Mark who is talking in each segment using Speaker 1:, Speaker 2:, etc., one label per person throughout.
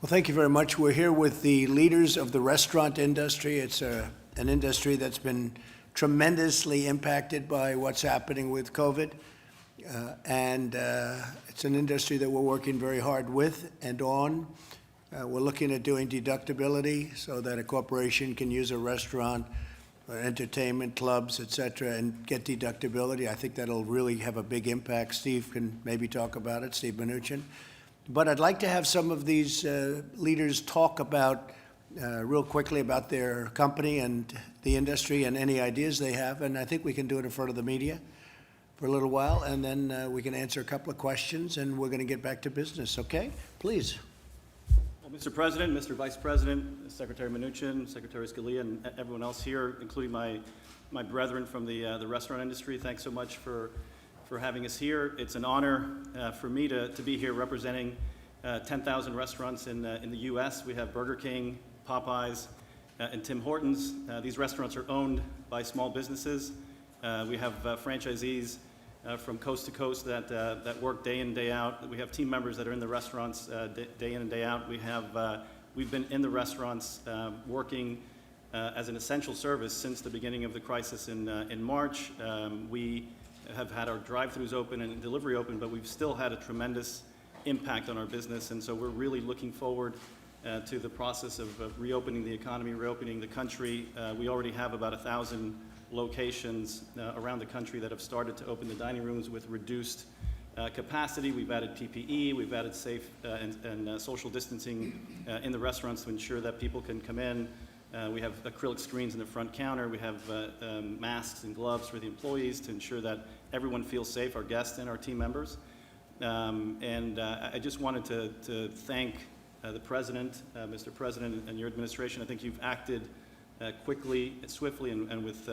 Speaker 1: Well, thank you very much. We're here with the leaders of the restaurant industry. It's an industry that's been tremendously impacted by what's happening with COVID. It's an industry that we're working very hard with and on. We're looking at doing deductibility so that a corporation can use a restaurant, entertainment clubs, et cetera, and get deductibility. I think that'll really have a big impact. Steve can maybe talk about it, Steve Mnuchin. But I'd like to have some of these leaders talk about, real quickly, about their company and the industry and any ideas they have. And I think we can do it in front of the media for a little while, and then we can answer a couple of questions, and we're going to get back to business. Okay? Please.
Speaker 2: Well, Mr. President, Mr. Vice President, Secretary Mnuchin, Secretary Scalia, and everyone else here, including my brethren from the restaurant industry, thanks so much for having us here. It's an honor for me to be here representing 10,000 restaurants in the U.S. We have Burger King, Popeyes, and Tim Hortons. These restaurants are owned by small businesses. We have franchisees from coast to coast that work day in, day out. We have team members that are in the restaurants day in and day out. We've been in the restaurants working as an essential service since the beginning of the crisis in March. We have had our drive-thrus open and delivery open, but we've still had a tremendous impact on our business, and so we're really looking forward to the process of reopening the economy, reopening the country. We already have about 1,000 locations around the country that have started to open the dining rooms with reduced capacity. We've added PPE, we've added safe and social distancing in the restaurants to ensure that people can come in. We have acrylic screens in the front counter. We have masks and gloves for the employees to ensure that everyone feels safe, our guests and our team members. I just wanted to thank the President, Mr. President, and your administration. I think you've acted quickly, swiftly, and with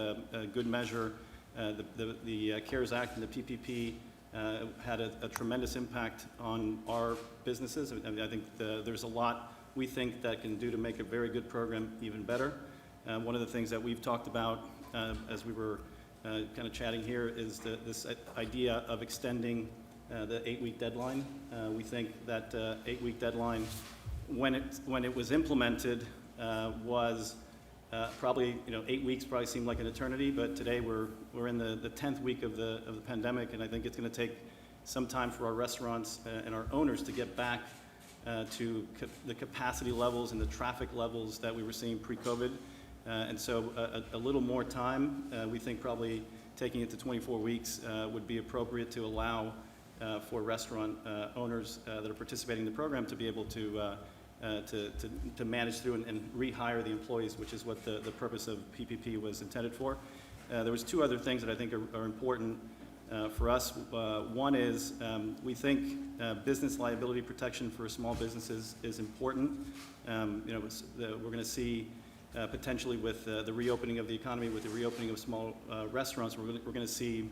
Speaker 2: good measure. The CARES Act and the PPP had a tremendous impact on our businesses. I think there's a lot we think that can do to make a very good program even better. One of the things that we've talked about as we were kind of chatting here is this idea of extending the 8-week deadline. We think that 8-week deadline, when it was implemented, was probably 8 weeks probably seemed like an eternity, but today we're in the 10th week of the pandemic, and I think it's going to take some time for our restaurants and our owners to get back to the capacity levels and the traffic levels that we were seeing pre-COVID. And so a little more time, we think probably taking it to 24 weeks would be appropriate to allow for restaurant owners that are participating in the program to be able to manage through and rehire the employees, which is what the purpose of PPP was intended for. There was two other things that I think are important for us. One is we think business liability protection for small businesses is important. We're going to see potentially with the reopening of the economy, with the reopening of small restaurants, we're going to see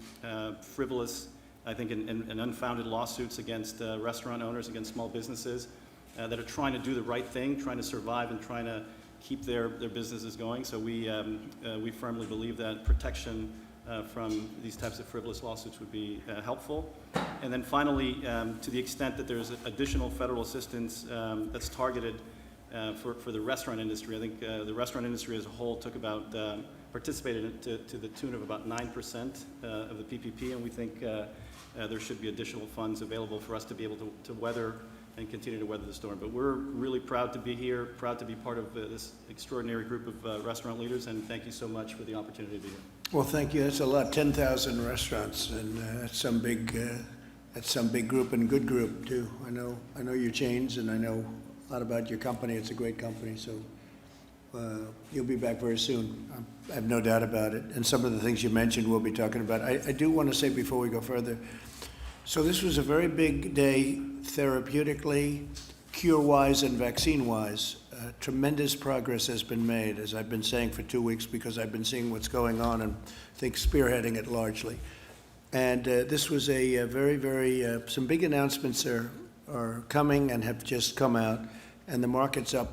Speaker 2: frivolous, I think, and unfounded lawsuits against restaurant owners, against small businesses that are trying to do the right thing, trying to survive and trying to keep their businesses going. So we firmly believe that protection from these types of frivolous lawsuits would be helpful. And then finally, to the extent that there's additional federal assistance that's targeted for the restaurant industry, I think the restaurant industry as a whole participated to the tune of about 9% of the PPP, and we think there should be additional funds available for us to be able to weather and continue to weather the storm. But we're really proud to be here, proud to be part of this extraordinary group of restaurant leaders, and thank you so much for the opportunity to be here.
Speaker 1: Well, thank you. That's a lot, 10,000 restaurants, and that's some big group and good group too. I know your chains, and I know a lot about your company. It's a great company, so you'll be back very soon. I have no doubt about it. And some of the things you mentioned we'll be talking about. I do want to say before we go further, so this was a very big day therapeutically, cure-wise, and vaccine-wise. Tremendous progress has been made, as I've been saying for 2 weeks, because I've been seeing what's going on and I think spearheading it largely. And this was a very, some big announcements are coming and have just come out, and the market's up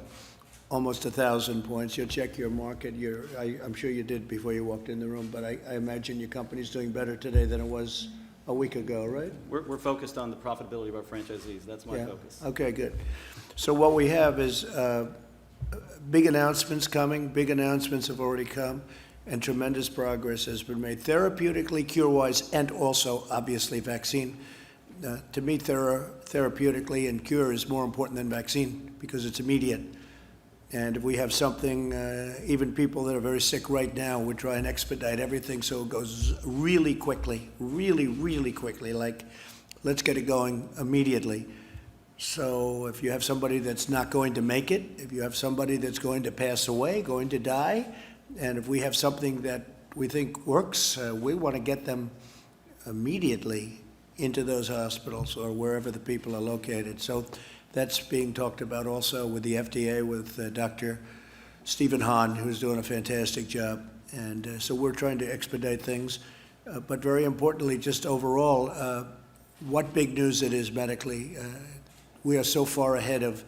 Speaker 1: almost 1,000 points. You'll check your market. I'm sure you did before you walked in the room, but I imagine your company's doing better today than it was a week ago, right?
Speaker 2: We're focused on the profitability of our franchisees. That's my focus.
Speaker 1: Okay, good. So what we have is big announcements coming, big announcements have already come, and tremendous progress has been made therapeutically, cure-wise, and also, obviously, vaccine. To me, therapeutically and cure is more important than vaccine because it's immediate. And if we have something, even people that are very sick right now, we try and expedite everything so it goes really quickly, really, really quickly, like let's get it going immediately. So if you have somebody that's not going to make it, if you have somebody that's going to pass away, going to die, and if we have something that we think works, we want to get them immediately into those hospitals or wherever the people are located. So that's being talked about also with the FDA, with Dr. Stephen Hahn, who's doing a fantastic job. And so we're trying to expedite things. But very importantly, just overall, what big news it is medically. We are so far ahead of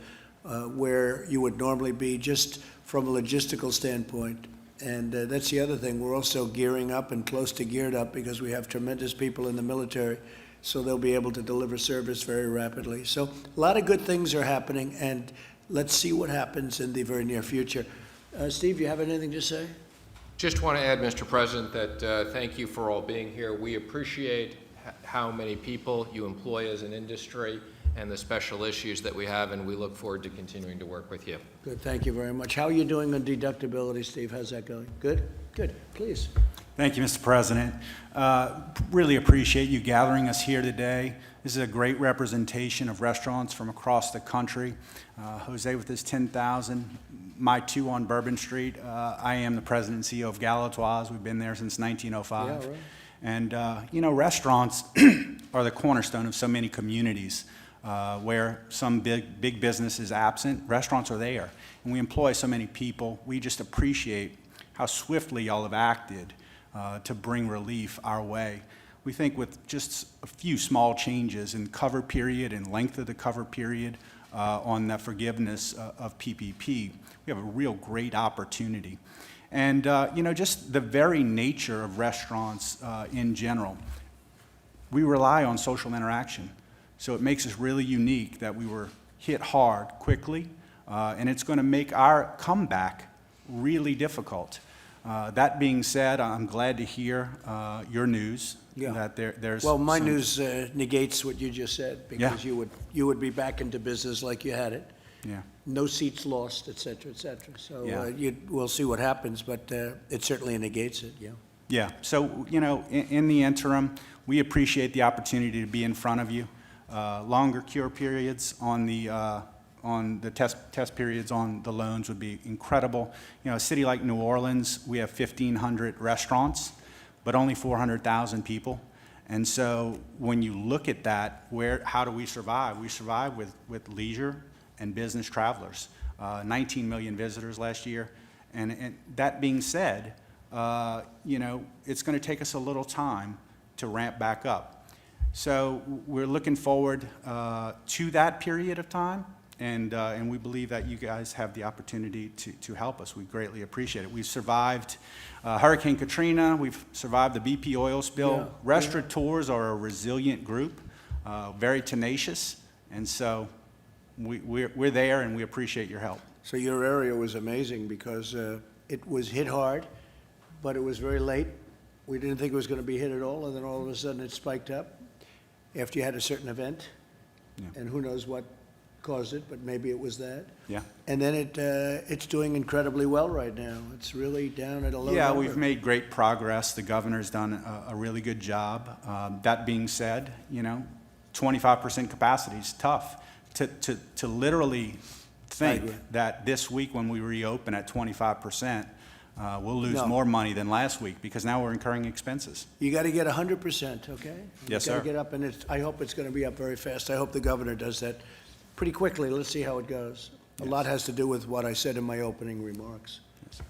Speaker 1: where you would normally be just from a logistical standpoint. And that's the other thing. We're also gearing up and close to geared up because we have tremendous people in the military, so they'll be able to deliver service very rapidly. So a lot of good things are happening, and let's see what happens in the very near future. Steve, you have anything to say?
Speaker 3: Just want to add, Mr. President, that thank you for all being here. We appreciate how many people you employ as an industry and the special issues that we have, and we look forward to continuing to work with you.
Speaker 1: Good, thank you very much. How are you doing on deductibility, Steve? How's that going? Good? Good, please.
Speaker 4: Thank you, Mr. President. Really appreciate you gathering us here today. This is a great representation of restaurants from across the country. Jose with his 10,000, my 2 on Bourbon Street. I am the president and CEO of Galatoire's. We've been there since 1905.
Speaker 1: Yeah, right.
Speaker 4: And, you know, restaurants are the cornerstone of so many communities. Where some big business is absent, restaurants are there. And we employ so many people. We just appreciate how swiftly y'all have acted to bring relief our way. We think with just a few small changes in cover period and length of the cover period on the forgiveness of PPP, we have a real great opportunity. And, you know, just the very nature of restaurants in general, we rely on social interaction. So it makes us really unique that we were hit hard quickly, and it's going to make our comeback really difficult. That being said, I'm glad to hear your news.
Speaker 1: Yeah.
Speaker 4: That there's
Speaker 1: Well, my
Speaker 4: some-
Speaker 1: news negates what you just said, because
Speaker 4: Yeah.
Speaker 1: you would be back into business like you had it.
Speaker 4: Yeah.
Speaker 1: No seats lost, et cetera, et cetera. So
Speaker 4: Yeah.
Speaker 1: we'll see what happens, but it certainly negates it, yeah.
Speaker 4: Yeah. So, you know, in the interim, we appreciate the opportunity to be in front of you. Longer cure periods on the test periods on the loans would be incredible. You know, a city like New Orleans, we have 1,500 restaurants, but only 400,000 people. And so when you look at that, how do we survive? We survive with leisure and business travelers. 19 million visitors last year. And that being said, you know, it's going to take us a little time to ramp back up. So we're looking forward to that period of time, and we believe that you guys have the opportunity to help us. We greatly appreciate it. We've survived Hurricane Katrina. We've survived the BP oil spill.
Speaker 1: Yeah.
Speaker 4: Restaurateurs are a resilient group, very tenacious, and so we're there, and we appreciate your help.
Speaker 1: So your area was amazing because it was hit hard, but it was very late. We didn't think it was going to be hit at all, and then all of a sudden it spiked up after you had a certain event.
Speaker 4: Yeah.
Speaker 1: And who knows what caused it, but maybe it was that.
Speaker 4: Yeah.
Speaker 1: And then it's doing incredibly well right now. It's really down at a low
Speaker 4: Yeah,
Speaker 1: number.
Speaker 4: we've made great progress. The governor's done a really good job. That being said, you know, 25% capacity is tough. To literally think
Speaker 1: agree.
Speaker 4: that this week when we reopen at 25%, we'll lose
Speaker 1: No.
Speaker 4: more money than last week because now we're incurring expenses.
Speaker 1: You got to get 100%, okay?
Speaker 4: Yes,
Speaker 1: You got
Speaker 4: sir.
Speaker 1: to get up, and I hope it's going to be up very fast. I hope the governor does that pretty quickly. Let's see how it goes. A lot has to do with what I said in my opening remarks.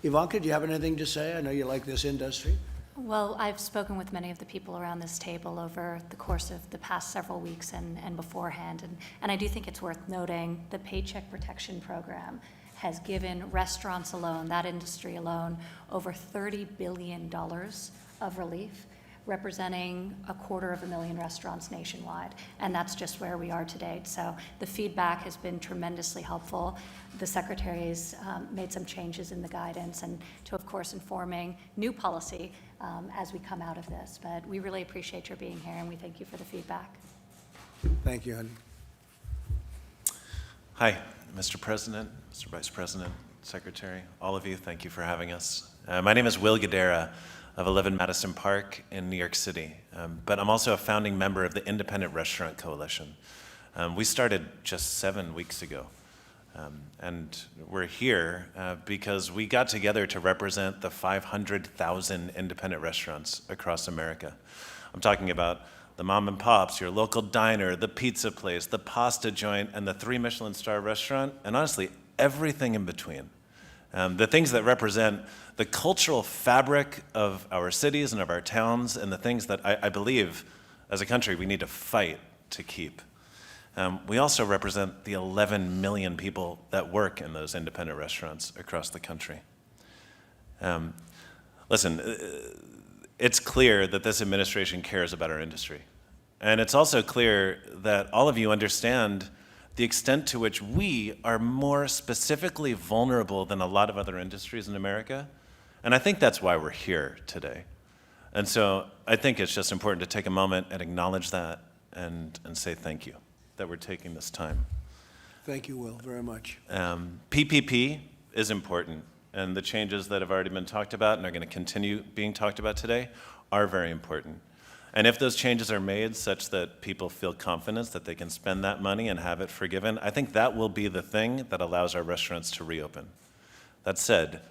Speaker 1: Ivanka, do you have anything to say? I know you like this industry.
Speaker 5: Well, I've spoken with many of the people around this table over the course of the past several weeks and beforehand, and I do think it's worth noting the Paycheck Protection Program has given restaurants alone, that industry alone, over $30 billion of relief. representing 250,000 restaurants nationwide, and that's just where we are today. So the feedback has been tremendously helpful. The Secretary's made some changes in the guidance and to, of course, informing new policy as we come out of this. But we really appreciate your being here, and we thank you for the feedback.
Speaker 1: Thank you, honey.
Speaker 6: Hi, Mr. President, Mr. Vice President, Secretary, all of you, thank you for having us. My name is Will Guidera of 11 Madison Park in New York City, but I'm also a founding member of the Independent Restaurant Coalition. We started just 7 weeks ago, and we're here because we got together to represent the 500,000 independent restaurants across America. I'm talking about the mom and pops, your local diner, the pizza place, the pasta joint, and the 3 Michelin star restaurant, and honestly, everything in between. The things that represent the cultural fabric of our cities and of our towns, and the things that I believe, as a country, we need to fight to keep. We also represent the 11 million people that work in those independent restaurants across the country. Listen, it's clear that this administration cares about our industry. And it's also clear that all of you understand the extent to which we are more specifically vulnerable than a lot of other industries in America. And I think that's why we're here today. And so I think it's just important to take a moment and acknowledge that and say thank you that we're taking this time.
Speaker 1: Thank you, Will, very much.
Speaker 6: PPP is important, and the changes that have already been talked about and are going to continue being talked about today are very important. And if those changes are made such that people feel confidence that they can spend that money and have it forgiven, I think that will be the thing that allows our restaurants to reopen. That said,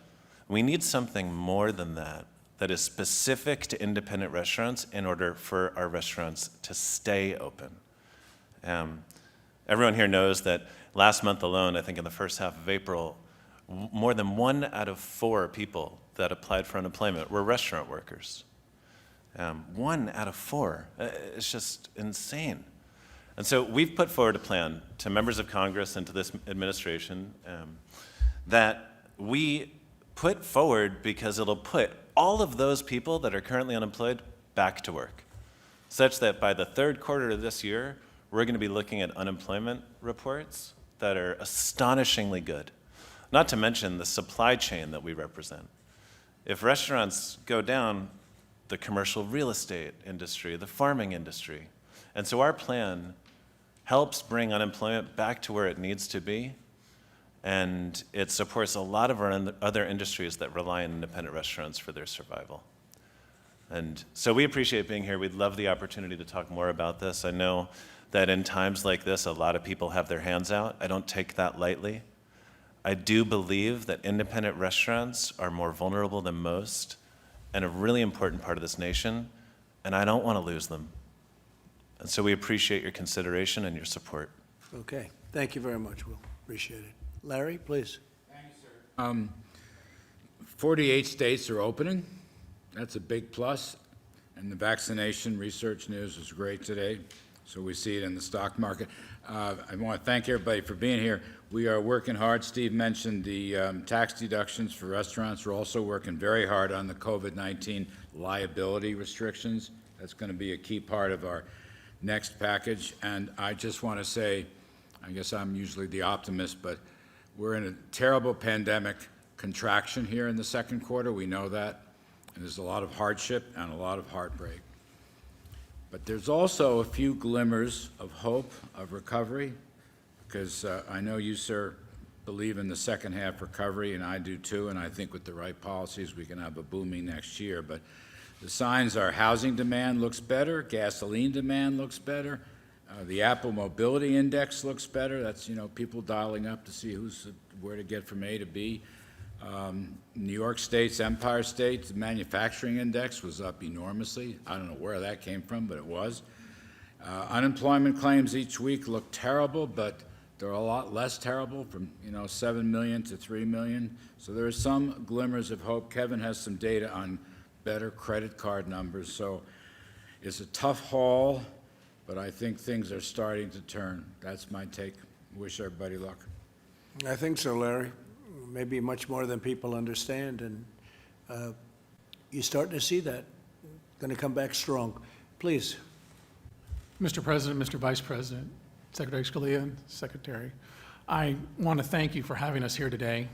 Speaker 6: we need something more than that that is specific to independent restaurants in order for our restaurants to stay open. Everyone here knows that last month alone, I think in the first half of April, more than 1 out of 4 people that applied for unemployment were restaurant workers. 1 out of 4. It's just insane. And so we've put forward a plan to members of Congress and to this administration that we put forward because it'll put all of those people that are currently unemployed back to work, such that by the 3rd quarter of this year, we're going to be looking at unemployment reports that are astonishingly good, not to mention the supply chain that we represent. If restaurants go down, the commercial real estate industry, the farming industry. And so our plan helps bring unemployment back to where it needs to be, and it supports a lot of our other industries that rely on independent restaurants for their survival. And so we appreciate being here. We'd love the opportunity to talk more about this. I know that in times like this, a lot of people have their hands out. I don't take that lightly. I do believe that independent restaurants are more vulnerable than most, and a really important part of this nation, and I don't want to lose them. And so we appreciate your consideration and your support.
Speaker 1: Okay, thank you very much, Will. Appreciate it. Larry, please.
Speaker 7: 48 states are opening. That's a big plus. And the vaccination research news was great today, so we see it in the stock market. I want to thank everybody for being here. We are working hard. Steve mentioned the tax deductions for restaurants. We're also working very hard on the COVID-19 liability restrictions. That's going to be a key part of our next package. And I just want to say, I guess I'm usually the optimist, but we're in a terrible pandemic contraction here in the 2nd quarter. We know that. And there's a lot of hardship and a lot of heartbreak. But there's also a few glimmers of hope, of recovery, because I know you, sir, believe in the second half recovery, and I do too, and I think with the right policies we can have a booming next year. But the signs are housing demand looks better, gasoline demand looks better, the Apple Mobility Index looks better. That's, people dialing up to see where to get from A to B. New York State's Empire State, the manufacturing index was up enormously. I don't know where that came from, but it was. Unemployment claims each week look terrible, but they're a lot less terrible, from 7 million to 3 million. So there are some glimmers of hope. Kevin has some data on better credit card numbers. So it's a tough haul, but I think things are starting to turn. That's my take. Wish everybody luck.
Speaker 1: I think so, Larry. Maybe much more than people understand, and you're starting to see that. going to come back strong. Please.
Speaker 8: Mr. President, Mr. Vice President, Secretary Scalia, Secretary, I want to thank you for having us here today.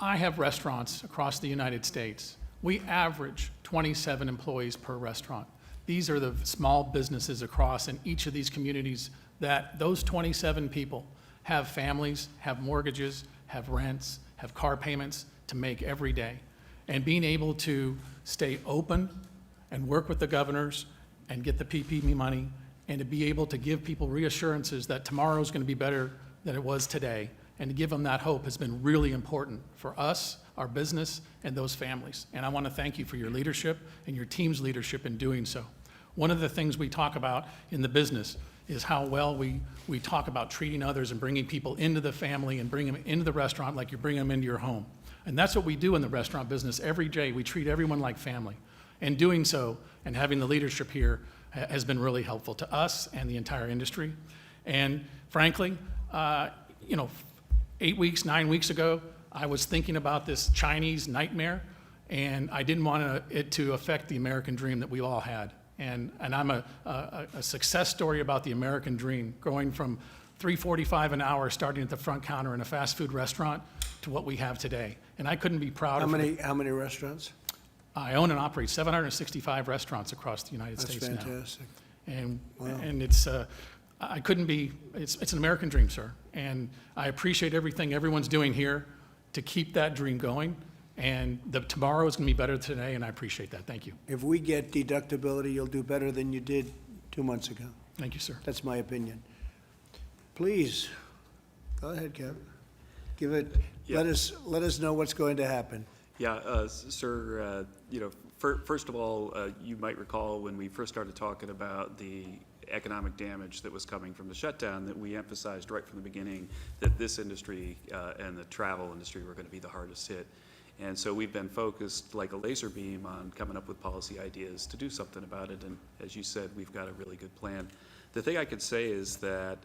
Speaker 8: I have restaurants across the United States. We average 27 employees per restaurant. These are the small businesses across in each of these communities that those 27 people have families, have mortgages, have rents, have car payments to make every day. And being able to stay open and work with the governors and get the PPP money and to be able to give people reassurances that tomorrow is going to be better than it was today and to give them that hope has been really important for us, our business, and those families. And I want to thank you for your leadership and your team's leadership in doing so. One of the things we talk about in the business is how well we talk about treating others and bringing people into the family and bringing them into the restaurant like you're bringing them into your home. And that's what we do in the restaurant business every day. We treat everyone like family. And doing so and having the leadership here has been really helpful to us and the entire industry. And frankly, 8 weeks, 9 weeks ago, I was thinking about this Chinese nightmare, and I didn't want it to affect the American dream that we all had. And I'm a success story about the American dream, going from $3.45 an hour starting at the front counter in a fast food restaurant to what we have today. And I couldn't be prouder.
Speaker 1: How many restaurants?
Speaker 8: I own and operate 765 restaurants across the United States now.
Speaker 1: That's fantastic.
Speaker 8: And,
Speaker 1: Wow.
Speaker 8: and it's, I couldn't be, it's an American dream, sir. And I appreciate everything everyone's doing here to keep that dream going. And tomorrow is going to be better than today, and I appreciate that. Thank you.
Speaker 1: If we get deductibility, you'll do better than you did 2 months ago.
Speaker 8: Thank you, sir.
Speaker 1: That's my opinion. Please, go ahead, Kevin. Give it,
Speaker 9: Yeah.
Speaker 1: let us know what's going to happen.
Speaker 9: Yeah, sir, first of all, you might recall when we first started talking about the economic damage that was coming from the shutdown, that we emphasized right from the beginning that this industry and the travel industry were going to be the hardest hit. And so we've been focused like a laser beam on coming up with policy ideas to do something about it. And as you said, we've got a really good plan. The thing I could say is that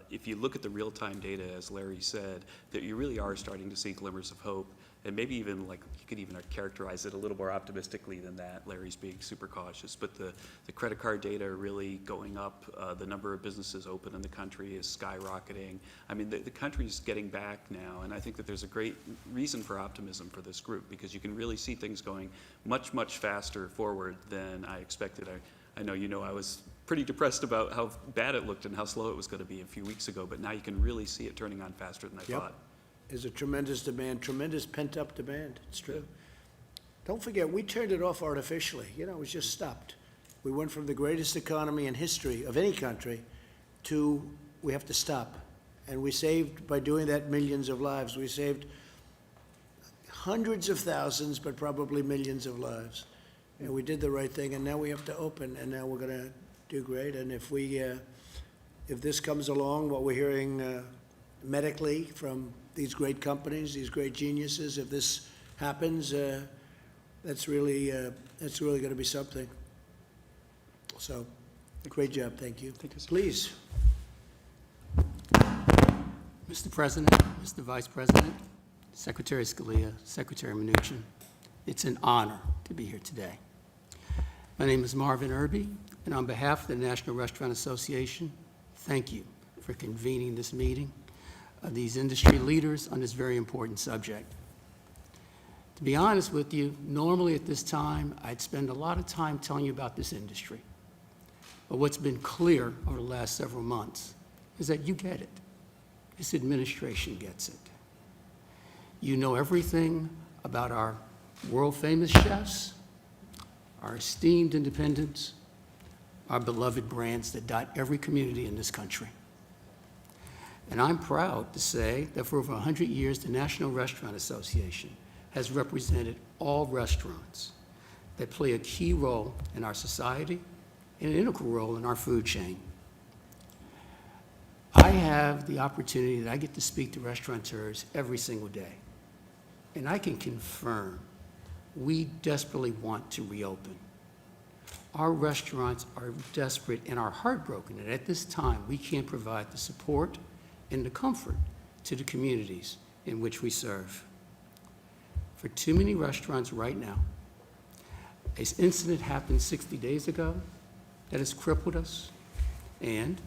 Speaker 9: if you look at the real-time data, as Larry said, that you really are starting to see glimmers of hope. And maybe even like you could even characterize it a little more optimistically than that. Larry's being super cautious, but the credit card data are really going up. The number of businesses open in the country is skyrocketing. I mean, the country's getting back now, and I think that there's a great reason for optimism for this group because you can really see things going much, much faster forward than I expected. I know I was pretty depressed about how bad it looked and how slow it was going to be a few weeks ago, but now you can really see it turning on faster than I thought.
Speaker 1: There's a tremendous demand, tremendous pent-up demand. It's true. Don't forget, we turned it off artificially. It was just stopped. We went from the greatest economy in history of any country to we have to stop. And we saved, by doing that, millions of lives. We saved hundreds of thousands, but probably millions of lives. And we did the right thing, and now we have to open, and now we're going to do great. And if this comes along, what we're hearing medically from these great companies, these great geniuses, if this happens, that's really going to be something. So, great job, thank you.
Speaker 8: Thank you, sir.
Speaker 1: Please.
Speaker 10: Mr. President, Mr. Vice President, Secretary Scalia, Secretary Mnuchin, it's an honor to be here today. My name is Marvin Irby, and on behalf of the National Restaurant Association, thank you for convening this meeting of these industry leaders on this very important subject. To be honest with you, normally at this time, I'd spend a lot of time telling you about this industry. But what's been clear over the last several months is that you get it. This administration gets it. You know everything about our world-famous chefs, our esteemed independents, our beloved brands that dot every community in this country. And I'm proud to say that for over 100 years, the National Restaurant Association has represented all restaurants that play a key role in our society and an integral role in our food chain. I have the opportunity that I get to speak to restaurateurs every single day. And I can confirm we desperately want to reopen. Our restaurants are desperate and are heartbroken that at this time we can't provide the support and the comfort to the communities in which we serve. For too many restaurants right now, An incident happened 60 days ago that has crippled us, and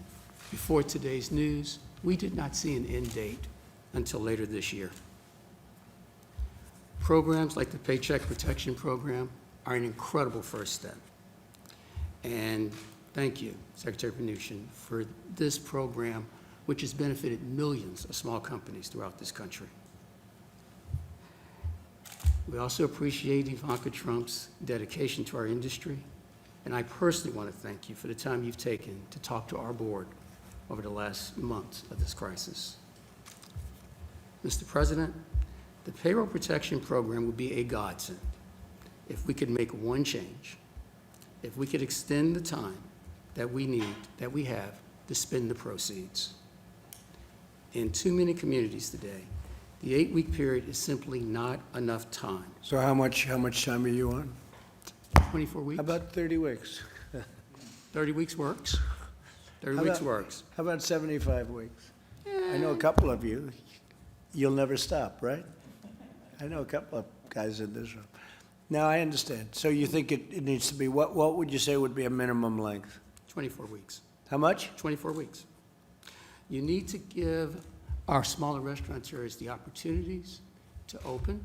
Speaker 10: before today's news, we did not see an end date until later this year. Programs like the Paycheck Protection Program are an incredible first step. And thank you, Secretary Mnuchin, for this program, which has benefited millions of small companies throughout this country. We also appreciate Ivanka Trump's dedication to our industry, and I personally want to thank you for the time you've taken to talk to our board over the last months of this crisis. Mr. President, the Payroll Protection Program would be a godsend if we could make one change, if we could extend the time that we have to spend the proceeds. In too many communities today, the 8-week period is simply not enough time.
Speaker 1: So how much time are you on?
Speaker 10: 24 weeks?
Speaker 1: How about 30 weeks?
Speaker 10: 30 weeks works. 30
Speaker 1: How
Speaker 10: weeks
Speaker 1: about-
Speaker 10: works.
Speaker 1: How about 75 weeks? I know a couple of you, you'll never stop, right? I know a couple of guys in this room. Now, I understand. So you think it needs to be, what would you say would be a minimum length?
Speaker 10: 24 weeks.
Speaker 1: How much?
Speaker 10: 24 weeks. You need to give our smaller restaurateurs the opportunities to open,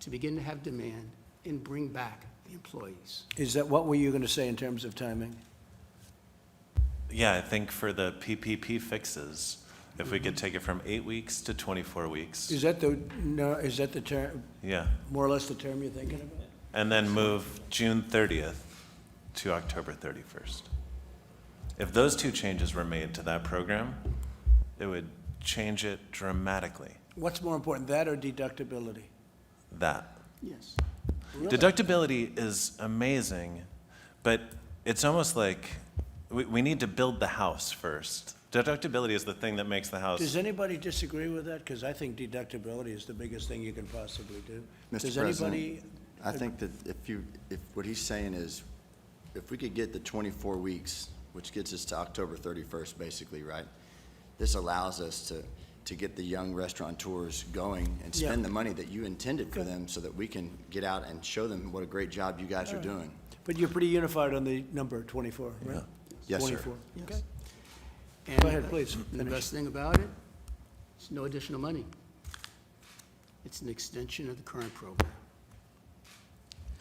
Speaker 10: to begin to have demand, and bring back the employees.
Speaker 1: Is that, what were you going to say in terms of timing?
Speaker 6: Yeah, I think for the PPP fixes, if we could take it from 8 weeks to 24 weeks,
Speaker 1: Is that the term,
Speaker 6: yeah,
Speaker 1: more or less the term you're thinking about?
Speaker 6: and then move June 30th to October 31st. If those two changes were made to that program, it would change it dramatically.
Speaker 1: What's more important, that or deductibility?
Speaker 6: That.
Speaker 10: Yes.
Speaker 6: Deductibility is amazing, but it's almost like we need to build the house first. Deductibility is the thing that makes the house.
Speaker 1: Does anybody disagree with that? Because I think deductibility is the biggest thing you can possibly do.
Speaker 11: Mr.
Speaker 1: Does
Speaker 11: President,
Speaker 1: anybody?
Speaker 11: I think that if what he's saying is, if we could get the 24 weeks, which gets us to October 31st, basically, right? This allows us to get the young restaurateurs going and spend the money that you intended for them so that we can get out and show them what a great job you guys are doing.
Speaker 1: But you're pretty unified on the number 24, right?
Speaker 11: Yes, sir.
Speaker 1: 24. Okay.
Speaker 10: And
Speaker 1: Go ahead, please,
Speaker 10: The
Speaker 1: finish.
Speaker 10: best thing about it, it's no additional money. It's an extension of the current program.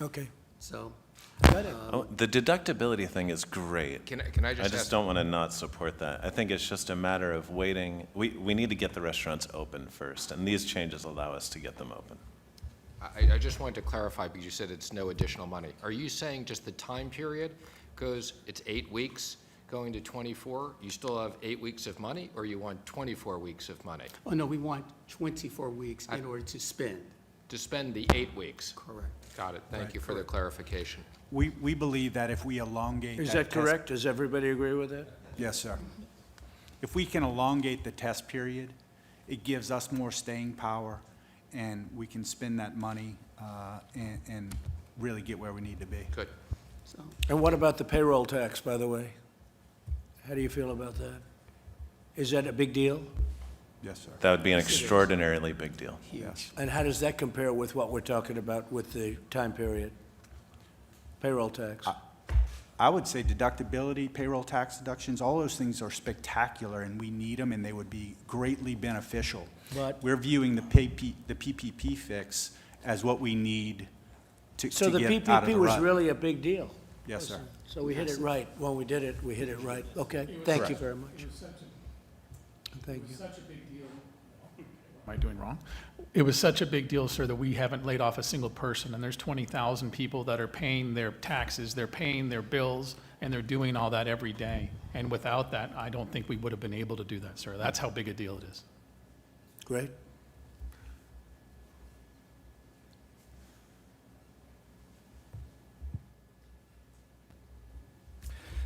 Speaker 1: Okay.
Speaker 10: So,
Speaker 1: Got it.
Speaker 6: Oh, the deductibility thing is great.
Speaker 3: Can I just
Speaker 6: I just
Speaker 3: ask?
Speaker 6: don't want to not support that. I think it's just a matter of waiting. We need to get the restaurants open first, and these changes allow us to get them open.
Speaker 3: I just wanted to clarify, because you said it's no additional money. Are you saying just the time period goes, it's 8 weeks going to 24? You still have 8 weeks of money, or you want 24 weeks of money?
Speaker 10: oh no, we want 24 weeks in order to spend.
Speaker 3: To spend the 8 weeks?
Speaker 10: Correct.
Speaker 3: Got it. Thank you for the clarification.
Speaker 4: We believe that if we elongate
Speaker 1: Is
Speaker 4: that
Speaker 1: that
Speaker 4: test-
Speaker 1: correct? Does everybody agree with that?
Speaker 4: Yes, sir. If we can elongate the test period, it gives us more staying power, and we can spend that money and really get where we need to be.
Speaker 3: Good.
Speaker 10: So,
Speaker 1: And what about the payroll tax, by the way? How do you feel about that? Is that a big deal?
Speaker 4: Yes, sir.
Speaker 6: That would be an extraordinarily big deal.
Speaker 10: huge.
Speaker 1: And how does that compare with what we're talking about with the time period? Payroll tax?
Speaker 4: I would say deductibility, payroll tax deductions, all those things are spectacular, and we need them, and they would be greatly beneficial.
Speaker 1: But-
Speaker 4: We're viewing the PPP fix as what we need to
Speaker 1: So the
Speaker 4: get out of
Speaker 1: PPP
Speaker 4: the
Speaker 1: was
Speaker 4: rut.
Speaker 1: really a big deal.
Speaker 4: Yes, sir.
Speaker 1: So we hit it right. When we did it, we hit it right. Okay, thank you very much. Thank you.
Speaker 8: Such a big deal. Am I doing wrong? It was such a big deal, sir, that we haven't laid off a single person, and there's 20,000 people that are paying their taxes, they're paying their bills, and they're doing all that every day. And without that, I don't think we would have been able to do that, sir. That's how big a deal it is.
Speaker 1: Great.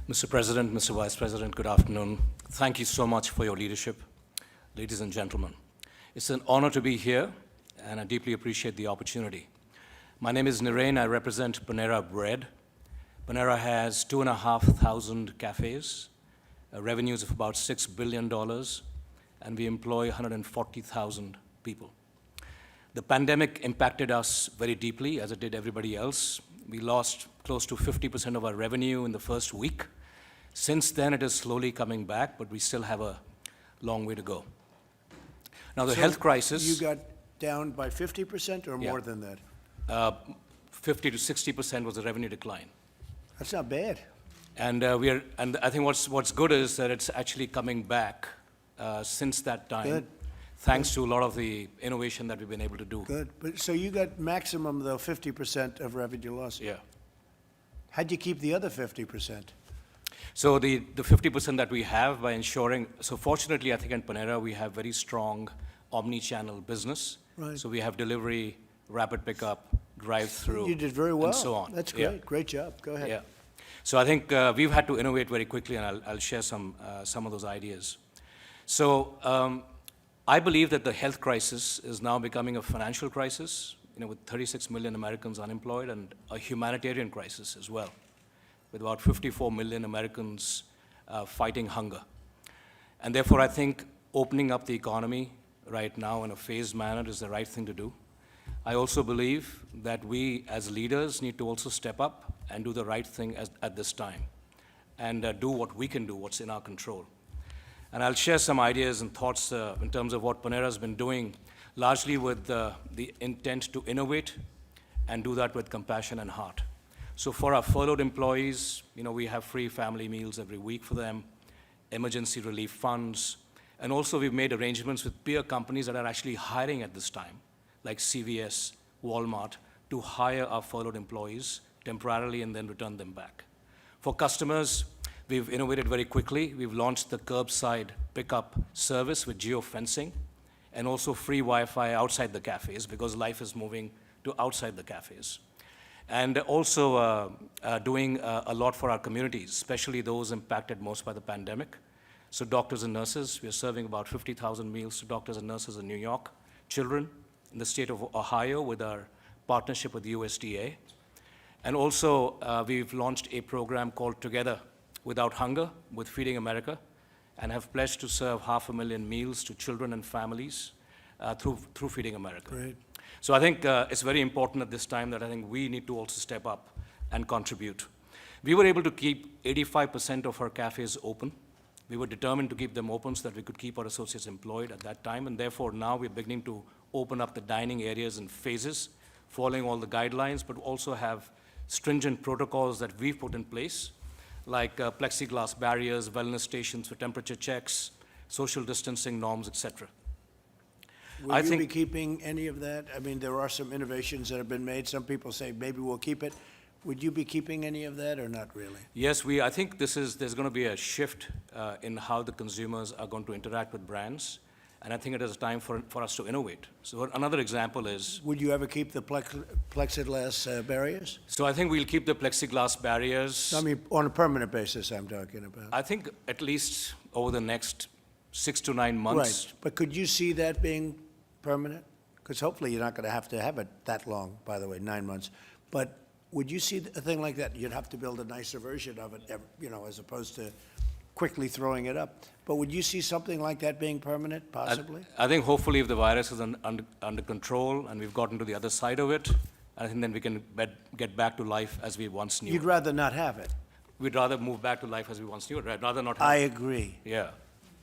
Speaker 12: Mr. President, Mr. Vice President, good afternoon. Thank you so much for your leadership. Ladies and gentlemen, it's an honor to be here, and I deeply appreciate the opportunity. My name is Nirain. I represent Panera Bread. Panera has 2,500 cafes, revenues of about $6 billion, and we employ 140,000 people. The pandemic impacted us very deeply, as it did everybody else. We lost close to 50% of our revenue in the first week. Since then, it is slowly coming back, but we still have a long way to go. Now, the
Speaker 1: So
Speaker 12: health crisis.
Speaker 1: You got down by 50% or
Speaker 12: Yeah.
Speaker 1: more than that?
Speaker 12: 50 to 60% was the revenue decline.
Speaker 1: That's not bad.
Speaker 12: And and I think what's good is that it's actually coming back since that time.
Speaker 1: Good.
Speaker 12: Thanks to a lot of the innovation that we've been able to do.
Speaker 1: Good. But, so you got maximum, though, 50% of revenue loss.
Speaker 12: Yeah.
Speaker 1: How'd you keep the other 50%?
Speaker 12: So the 50% that we have by ensuring, so fortunately, I think in Panera, we have very strong omni-channel business.
Speaker 1: Right.
Speaker 12: So we have delivery, rapid pickup, drive-through.
Speaker 1: You did very well.
Speaker 12: And so on.
Speaker 1: That's
Speaker 12: Yeah.
Speaker 1: great. Great job. Go ahead.
Speaker 12: Yeah. So I think we've had to innovate very quickly, and I'll share some of those ideas. So I believe that the health crisis is now becoming a financial crisis, with 36 million Americans unemployed, and a humanitarian crisis as well, with about 54 million Americans fighting hunger. And therefore, I think opening up the economy right now in a phased manner is the right thing to do. I also believe that we as leaders need to also step up and do the right thing at this time, and do what we can do, what's in our control. And I'll share some ideas and thoughts in terms of what Panera has been doing, largely with the intent to innovate and do that with compassion and heart. So for our furloughed employees, we have free family meals every week for them, emergency relief funds, and also we've made arrangements with peer companies that are actually hiring at this time, like CVS, Walmart, to hire our furloughed employees temporarily and then return them back. For customers, we've innovated very quickly. We've launched the curbside pickup service with geofencing and also free Wi-Fi outside the cafes, because life is moving to outside the cafes. And also doing a lot for our communities, especially those impacted most by the pandemic. So doctors and nurses, we are serving about 50,000 meals to doctors and nurses in New York, children in the state of Ohio with our partnership with USDA. And also, we've launched a program called Together Without Hunger with Feeding America, and have pledged to serve 500,000 meals to children and families through Feeding America.
Speaker 1: Great.
Speaker 12: So I think it's very important at this time that I think we need to also step up and contribute. We were able to keep 85% of our cafes open. We were determined to keep them open so that we could keep our associates employed at that time, and therefore now we're beginning to open up the dining areas in phases, following all the guidelines, but also have stringent protocols that we've put in place, like plexiglass barriers, wellness stations for temperature checks, social distancing norms, etc.
Speaker 1: Will you be keeping any of that? I mean, there are some innovations that have been made. Some people say maybe we'll keep it. Would you be keeping any of that or not really?
Speaker 12: Yes, I think there's going to be a shift in how the consumers are going to interact with brands, and I think it is time for us to innovate. So another example is...
Speaker 1: Would you ever keep the plexiglass barriers?
Speaker 12: So I think we'll keep the plexiglass barriers.
Speaker 1: I mean, on a permanent basis, I'm talking about.
Speaker 12: I think at least over the next 6 to 9 months.
Speaker 1: Right, but could you see that being permanent? Because hopefully you're not going to have it that long, by the way, 9 months. But would you see a thing like that? You'd have to build a nicer version of it, as opposed to quickly throwing it up. But would you see something like that being permanent, possibly?
Speaker 12: I think hopefully if the virus is under control and we've gotten to the other side of it, I think then we can get back to life as we once knew.
Speaker 1: You'd rather not have it?
Speaker 12: We'd rather move back to life as we once knew it, right? Rather not have
Speaker 1: I
Speaker 12: it.
Speaker 1: agree.
Speaker 12: Yeah.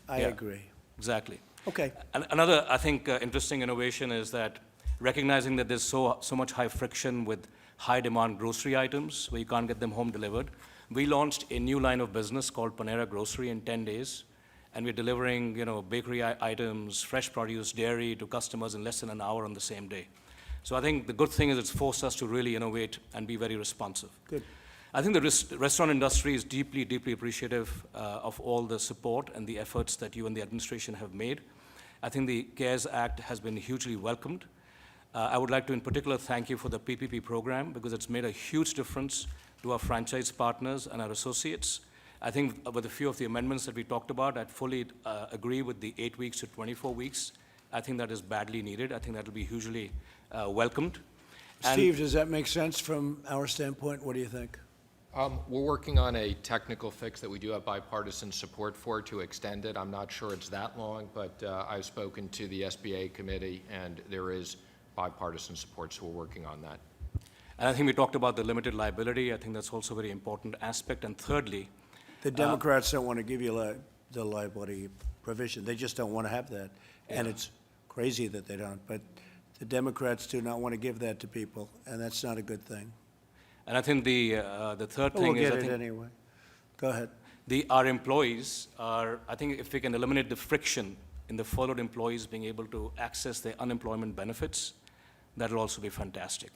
Speaker 1: I
Speaker 12: Yeah.
Speaker 1: agree.
Speaker 12: Exactly.
Speaker 1: Okay.
Speaker 12: And another, I think, interesting innovation is that recognizing that there's so much high friction with high-demand grocery items where you can't get them home delivered, we launched a new line of business called Panera Grocery in 10 days, and we're delivering, bakery items, fresh produce, dairy to customers in less than an hour on the same day. So I think the good thing is it's forced us to really innovate and be very responsive.
Speaker 1: Good.
Speaker 12: I think the restaurant industry is deeply, deeply appreciative of all the support and the efforts that you and the administration have made. I think the CARES Act has been hugely welcomed. I would like to, in particular, thank you for the PPP program, because it's made a huge difference to our franchise partners and our associates. I think with a few of the amendments that we talked about, I'd fully agree with the 8 weeks to 24 weeks. I think that is badly needed. I think that will be hugely welcomed.
Speaker 1: Steve, does that make sense from our standpoint? What do you think?
Speaker 3: We're working on a technical fix that we do have bipartisan support for to extend it. I'm not sure it's that long, but I've spoken to the SBA committee, and there is bipartisan support, so we're working on that.
Speaker 12: And I think we talked about the limited liability. I think that's also a very important aspect. And thirdly,
Speaker 1: The Democrats don't want to give you the liability provision. They just don't want to have that. And
Speaker 12: Yeah.
Speaker 1: it's crazy that they don't, but the Democrats do not want to give that to people, and that's not a good thing.
Speaker 12: and I think the third
Speaker 1: But we'll
Speaker 12: thing is,
Speaker 1: get
Speaker 12: I
Speaker 1: it
Speaker 12: think
Speaker 1: anyway. Go ahead.
Speaker 12: our employees are, I think if we can eliminate the friction in the furloughed employees being able to access their unemployment benefits, that'll also be fantastic.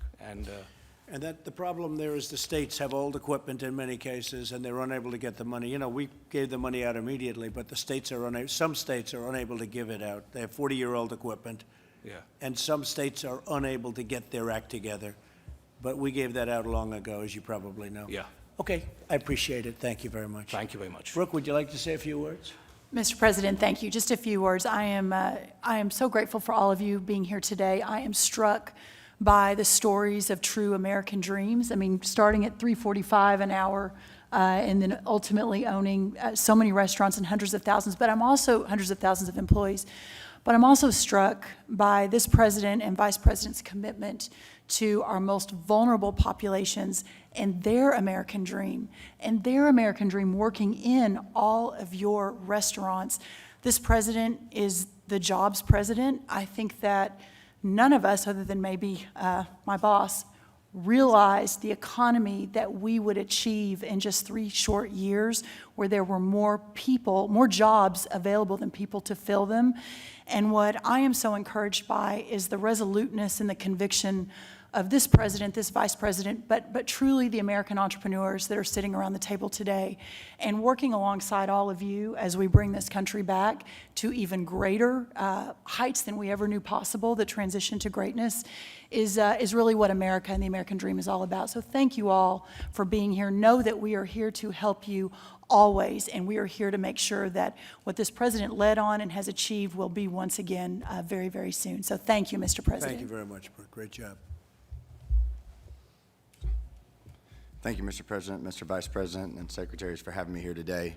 Speaker 1: And that, the problem there is the states have old equipment in many cases, and they're unable to get the money. You know, we gave the money out immediately, but the states are unable, some states are unable to give it out. They have 40-year-old equipment,
Speaker 12: Yeah.
Speaker 1: and some states are unable to get their act together. But we gave that out long ago, as you probably know.
Speaker 12: Yeah.
Speaker 1: Okay, I appreciate it. Thank you very much.
Speaker 12: Thank you very much.
Speaker 1: Brooke, would you like to say a few words?
Speaker 13: Mr. President, thank you. Just a few words. I am so grateful for all of you being here today. I am struck by the stories of true American dreams. I mean, starting at $3.45 an hour, and then ultimately owning so many restaurants and hundreds of thousands, but I'm also hundreds of thousands of employees. But I'm also struck by this president and vice president's commitment to our most vulnerable populations and their American dream, working in all of your restaurants. This president is the jobs president. I think that none of us, other than maybe my boss, realized the economy that we would achieve in just 3 short years, where there were more people, more jobs available than people to fill them. And what I am so encouraged by is the resoluteness and the conviction of this president, this vice president, but truly the American entrepreneurs that are sitting around the table today and working alongside all of you as we bring this country back to even greater heights than we ever knew possible. The transition to greatness is really what America and the American dream is all about. So thank you all for being here. Know that we are here to help you always, and we are here to make sure that what this president led on and has achieved will be once again very, very soon. So thank you, Mr. President.
Speaker 1: Thank you very much, Brooke. Great job.
Speaker 11: Thank you, Mr. President, Mr. Vice President, and Secretaries for having me here today.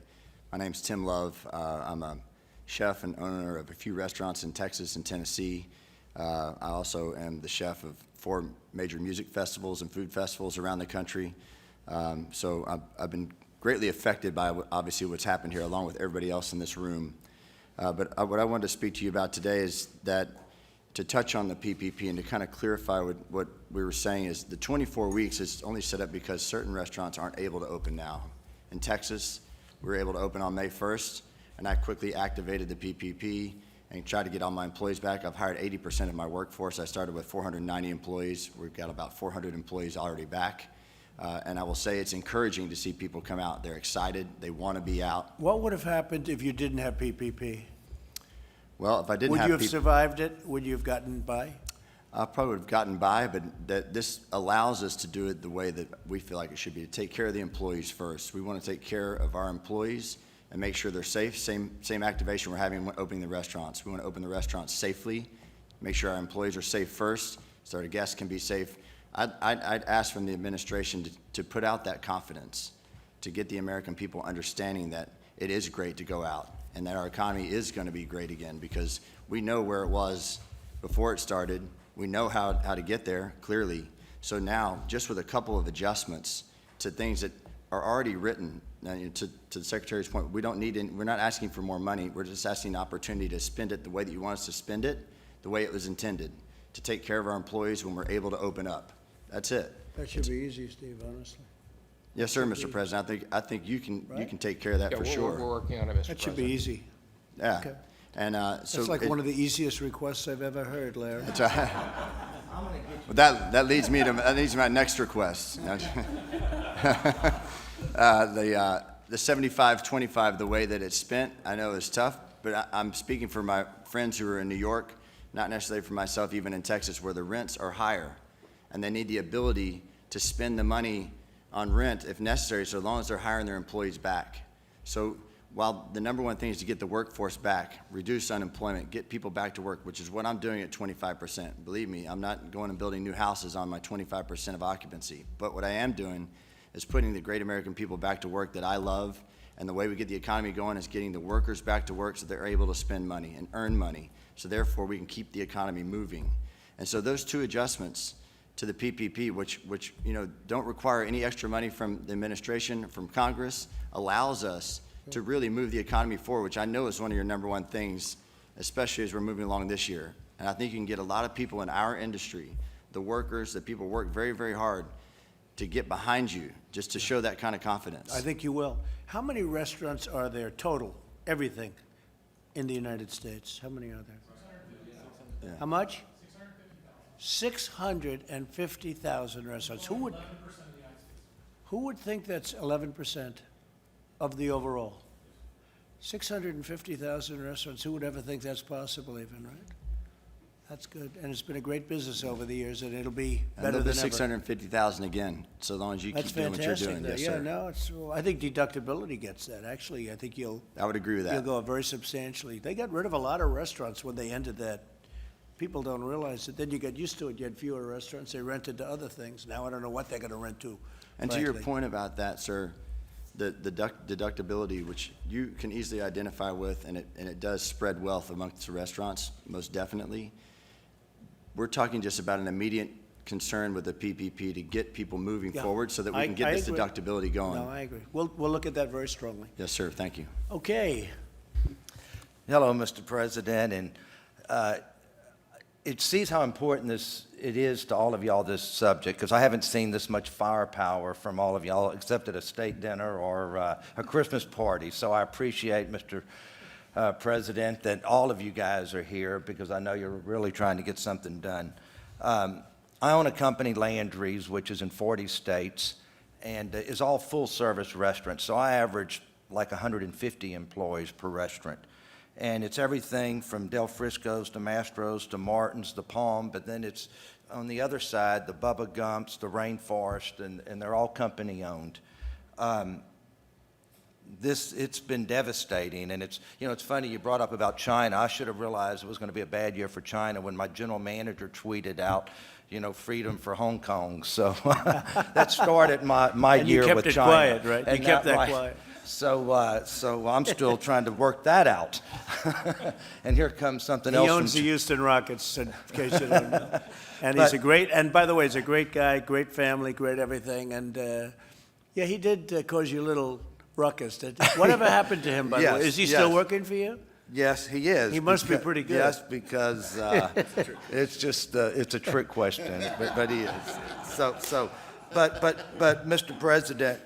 Speaker 11: My name's Tim Love. I'm a chef and owner of a few restaurants in Texas and Tennessee. I also am the chef of 4 major music festivals and food festivals around the country. So I've been greatly affected by, obviously, what's happened here, along with everybody else in this room. But what I wanted to speak to you about today is that to touch on the PPP and to kind of clarify what we were saying is the 24 weeks is only set up because certain restaurants aren't able to open now. In Texas, we were able to open on May 1st, and I quickly activated the PPP and tried to get all my employees back. I've hired 80% of my workforce. I started with 490 employees. We've got about 400 employees already back. And I will say it's encouraging to see people come out. They're excited. They want to be out.
Speaker 1: What would have happened if you didn't have PPP?
Speaker 11: Well, if I didn't
Speaker 1: Would
Speaker 11: have
Speaker 1: you have
Speaker 11: people,
Speaker 1: survived it? Would you have gotten by?
Speaker 11: I probably would have gotten by, but this allows us to do it the way that we feel like it should be, to take care of the employees first. We want to take care of our employees and make sure they're safe. Same activation we're having when opening the restaurants. We want to open the restaurants safely, make sure our employees are safe first, so our guests can be safe. I'd ask from the administration to put out that confidence, to get the American people understanding that it is great to go out and that our economy is going to be great again, because we know where it was before it started. We know how to get there, clearly. So now, just with a couple of adjustments to things that are already written, to the Secretary's point, we're not asking for more money. We're just asking the opportunity to spend it the way that you want us to spend it, the way it was intended, to take care of our employees when we're able to open up. That's it.
Speaker 1: That should be easy, Steve, honestly.
Speaker 11: Yes, sir, Mr. President. I think you can take care of that
Speaker 3: Yeah,
Speaker 11: for
Speaker 3: we're
Speaker 11: sure.
Speaker 3: working on it, Mr.
Speaker 1: That should
Speaker 3: President.
Speaker 1: be easy.
Speaker 11: Yeah.
Speaker 1: Okay.
Speaker 11: And so
Speaker 1: That's like one of the easiest requests I've ever heard, Larry.
Speaker 11: That's right. But that leads me to my next request. The 75-25, the way that it's spent, I know is tough, but I'm speaking for my friends who are in New York, not necessarily for myself, even in Texas, where the rents are higher, and they need the ability to spend the money on rent if necessary, so long as they're hiring their employees back. So while the number one thing is to get the workforce back, reduce unemployment, get people back to work, which is what I'm doing at 25%. Believe me, I'm not going and building new houses on my 25% of occupancy. But what I am doing is putting the great American people back to work that I love, and the way we get the economy going is getting the workers back to work so they're able to spend money and earn money, so therefore we can keep the economy moving. And so those two adjustments to the PPP, which, you know, don't require any extra money from the administration, from Congress, allows us to really move the economy forward, which I know is one of your number one things, especially as we're moving along this year. And I think you can get a lot of people in our industry, the workers, the people work very, very hard to get behind you, just to show that kind of confidence.
Speaker 1: I think you will. How many restaurants are there total, everything, in the United States? How many are there?
Speaker 11: Yeah.
Speaker 1: How much? 650,000 restaurants. Who would think that's 11% of the overall? 650,000 restaurants. Who would ever think that's possible even, right? That's good. And it's been a great business over the years, and it'll be
Speaker 11: And
Speaker 1: better
Speaker 11: there'll
Speaker 1: than
Speaker 11: be
Speaker 1: ever.
Speaker 11: 650,000 again, so long as you
Speaker 1: That's
Speaker 11: keep doing what you're
Speaker 1: fantastic.
Speaker 11: doing.
Speaker 1: though.
Speaker 11: Yes,
Speaker 1: Yeah,
Speaker 11: sir.
Speaker 1: no, well, I think deductibility gets that. Actually, I think
Speaker 11: I would agree with
Speaker 1: you'll
Speaker 11: that.
Speaker 1: go up very substantially. They got rid of a lot of restaurants when they ended that. People don't realize it. Then you get used to it. You had fewer restaurants. They rented to other things. Now I don't know what they're going to rent to.
Speaker 11: And to your
Speaker 1: frankly.
Speaker 11: point about that, sir, the deductibility, which you can easily identify with, and it does spread wealth amongst the restaurants, most definitely. We're talking just about an immediate concern with the PPP to get people moving
Speaker 1: Yeah.
Speaker 11: forward so that we
Speaker 1: I-
Speaker 11: can get
Speaker 1: I
Speaker 11: this
Speaker 1: agree.
Speaker 11: deductibility going.
Speaker 1: No, I agree. We'll look at that very strongly.
Speaker 11: Yes, sir, thank you.
Speaker 1: Okay.
Speaker 14: Hello, Mr. President, and it sees how important it is to all of y'all, this subject, because I haven't seen this much firepower from all of y'all except at a state dinner or a Christmas party. So I appreciate, Mr. President, that all of you guys are here because I know you're really trying to get something done. I own a company, Landry's, which is in 40 states and is all full-service restaurants. So I average like 150 employees per restaurant. And it's everything from Del Frisco's to Mastro's to Martin's, the Palm, but then it's on the other side, the Bubba Gump's, the Rainforest, and they're all company-owned. It's been devastating, and it's funny you brought up about China. I should have realized it was going to be a bad year for China when my general manager tweeted out, freedom for Hong Kong. So that started my
Speaker 1: And you
Speaker 14: year
Speaker 1: kept
Speaker 14: with
Speaker 1: it
Speaker 14: China.
Speaker 1: quiet, right? You
Speaker 14: And
Speaker 1: kept that
Speaker 14: right.
Speaker 1: quiet.
Speaker 14: So I'm still trying to work that out. And here comes something else.
Speaker 1: He owns the Houston Rockets, in case you don't know. And he's and by the way, he's a great guy, great family, great everything. And, yeah, he did cause you a little ruckus. Whatever happened to him, by the way? Is he still working for you?
Speaker 14: Yes, he is.
Speaker 1: He must be pretty good.
Speaker 14: Yes, because it's just, it's a trick question, but he is. But Mr. President,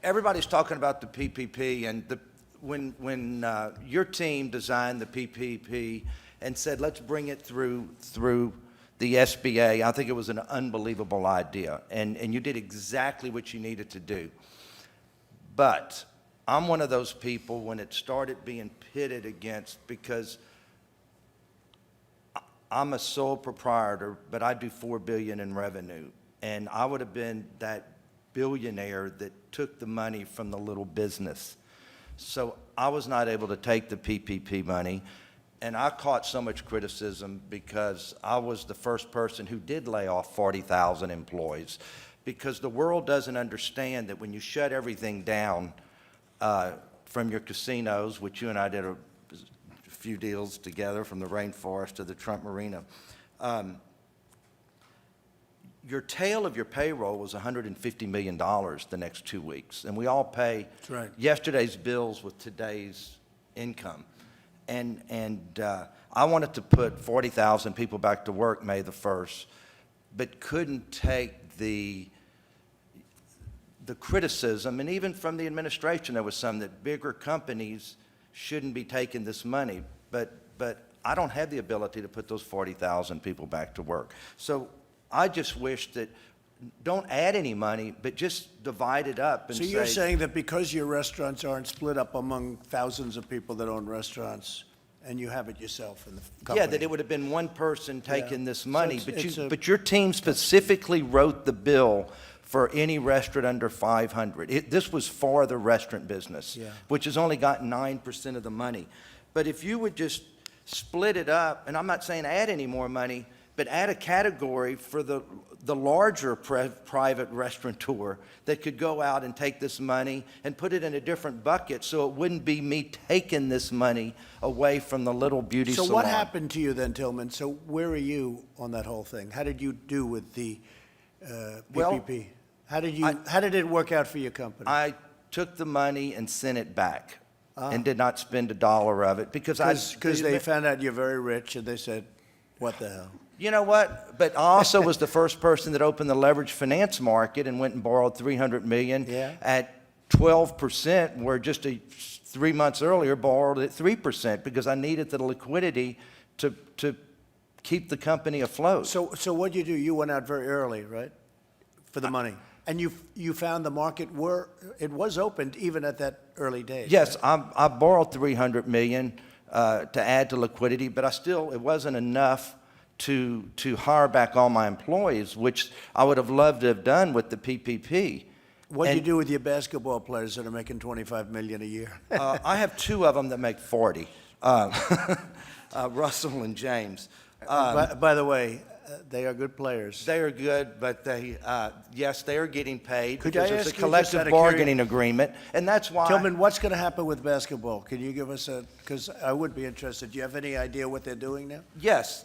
Speaker 14: everybody's talking about the PPP, and when your team designed the PPP and said, let's bring it through the SBA, I think it was an unbelievable idea, and you did exactly what you needed to do. But I'm one of those people when it started being pitted against, because I'm a sole proprietor, but I do $4 billion in revenue, and I would have been that billionaire that took the money from the little business. So I was not able to take the PPP money, and I caught so much criticism because I was the first person who did lay off 40,000 employees, because the world doesn't understand that when you shut everything down from your casinos, which you and I did a few deals together, from the Rainforest to the Trump Marina, your tail of your payroll was $150 million the next 2 weeks. And we all pay yesterday's bills with today's income. And I wanted to put 40,000 people back to work May the 1st, but couldn't take the criticism, and even from the administration there was some, that bigger companies shouldn't be taking this money. But I don't have the ability to put those 40,000 people back to work. So I just wish that don't add any money, but just divide it up and
Speaker 1: So you're saying that because your restaurants aren't split up among thousands of people that own restaurants, and you have it yourself in the company?
Speaker 14: Yeah, that it would have been one person taking this money,
Speaker 1: So
Speaker 14: but your team specifically wrote the bill for any restaurant under 500. This was for the restaurant business, which has only gotten 9% of the money. But if you would just split it up, and I'm not saying add any more money, but add a category for the the larger private restaurateur that could go out and take this money and put it in a different bucket so it wouldn't be me taking this money away from the little beauty
Speaker 1: So
Speaker 14: salon.
Speaker 1: what happened to you then, Tillman? So where are you on that whole thing? How did you do with the
Speaker 14: Well,
Speaker 1: PPP? How did it work out for your company?
Speaker 14: I took the money and sent it back and did not spend a dollar of it because
Speaker 1: Because they found out you're very rich and they said, what the hell?
Speaker 14: You know what? But I also was the first person that opened the leveraged finance market and went and borrowed $300 million
Speaker 1: Yeah.
Speaker 14: at 12%, where just 3 months earlier borrowed at 3% because I needed the liquidity to keep the company afloat.
Speaker 1: So what'd you do? You went out very early, right? For the money. And you found the market it was opened even at that early days.
Speaker 14: Yes, I borrowed $300 million to add to liquidity, but it wasn't enough to hire back all my employees, which I would have loved to have done with the PPP.
Speaker 1: What'd you do with your basketball players that are making $25 million a year?
Speaker 14: I have 2 of them that make 40, Russell and James.
Speaker 1: By the way, they are good players.
Speaker 14: They are good, but yes, they are getting paid
Speaker 1: Could I
Speaker 14: because there's a
Speaker 1: ask you, just
Speaker 14: collective
Speaker 1: out of
Speaker 14: bargaining agreement, and that's why.
Speaker 1: Tillman, what's going to happen with basketball? Can you give us because I would be interested. Do you have any idea what they're doing now?
Speaker 14: Yes.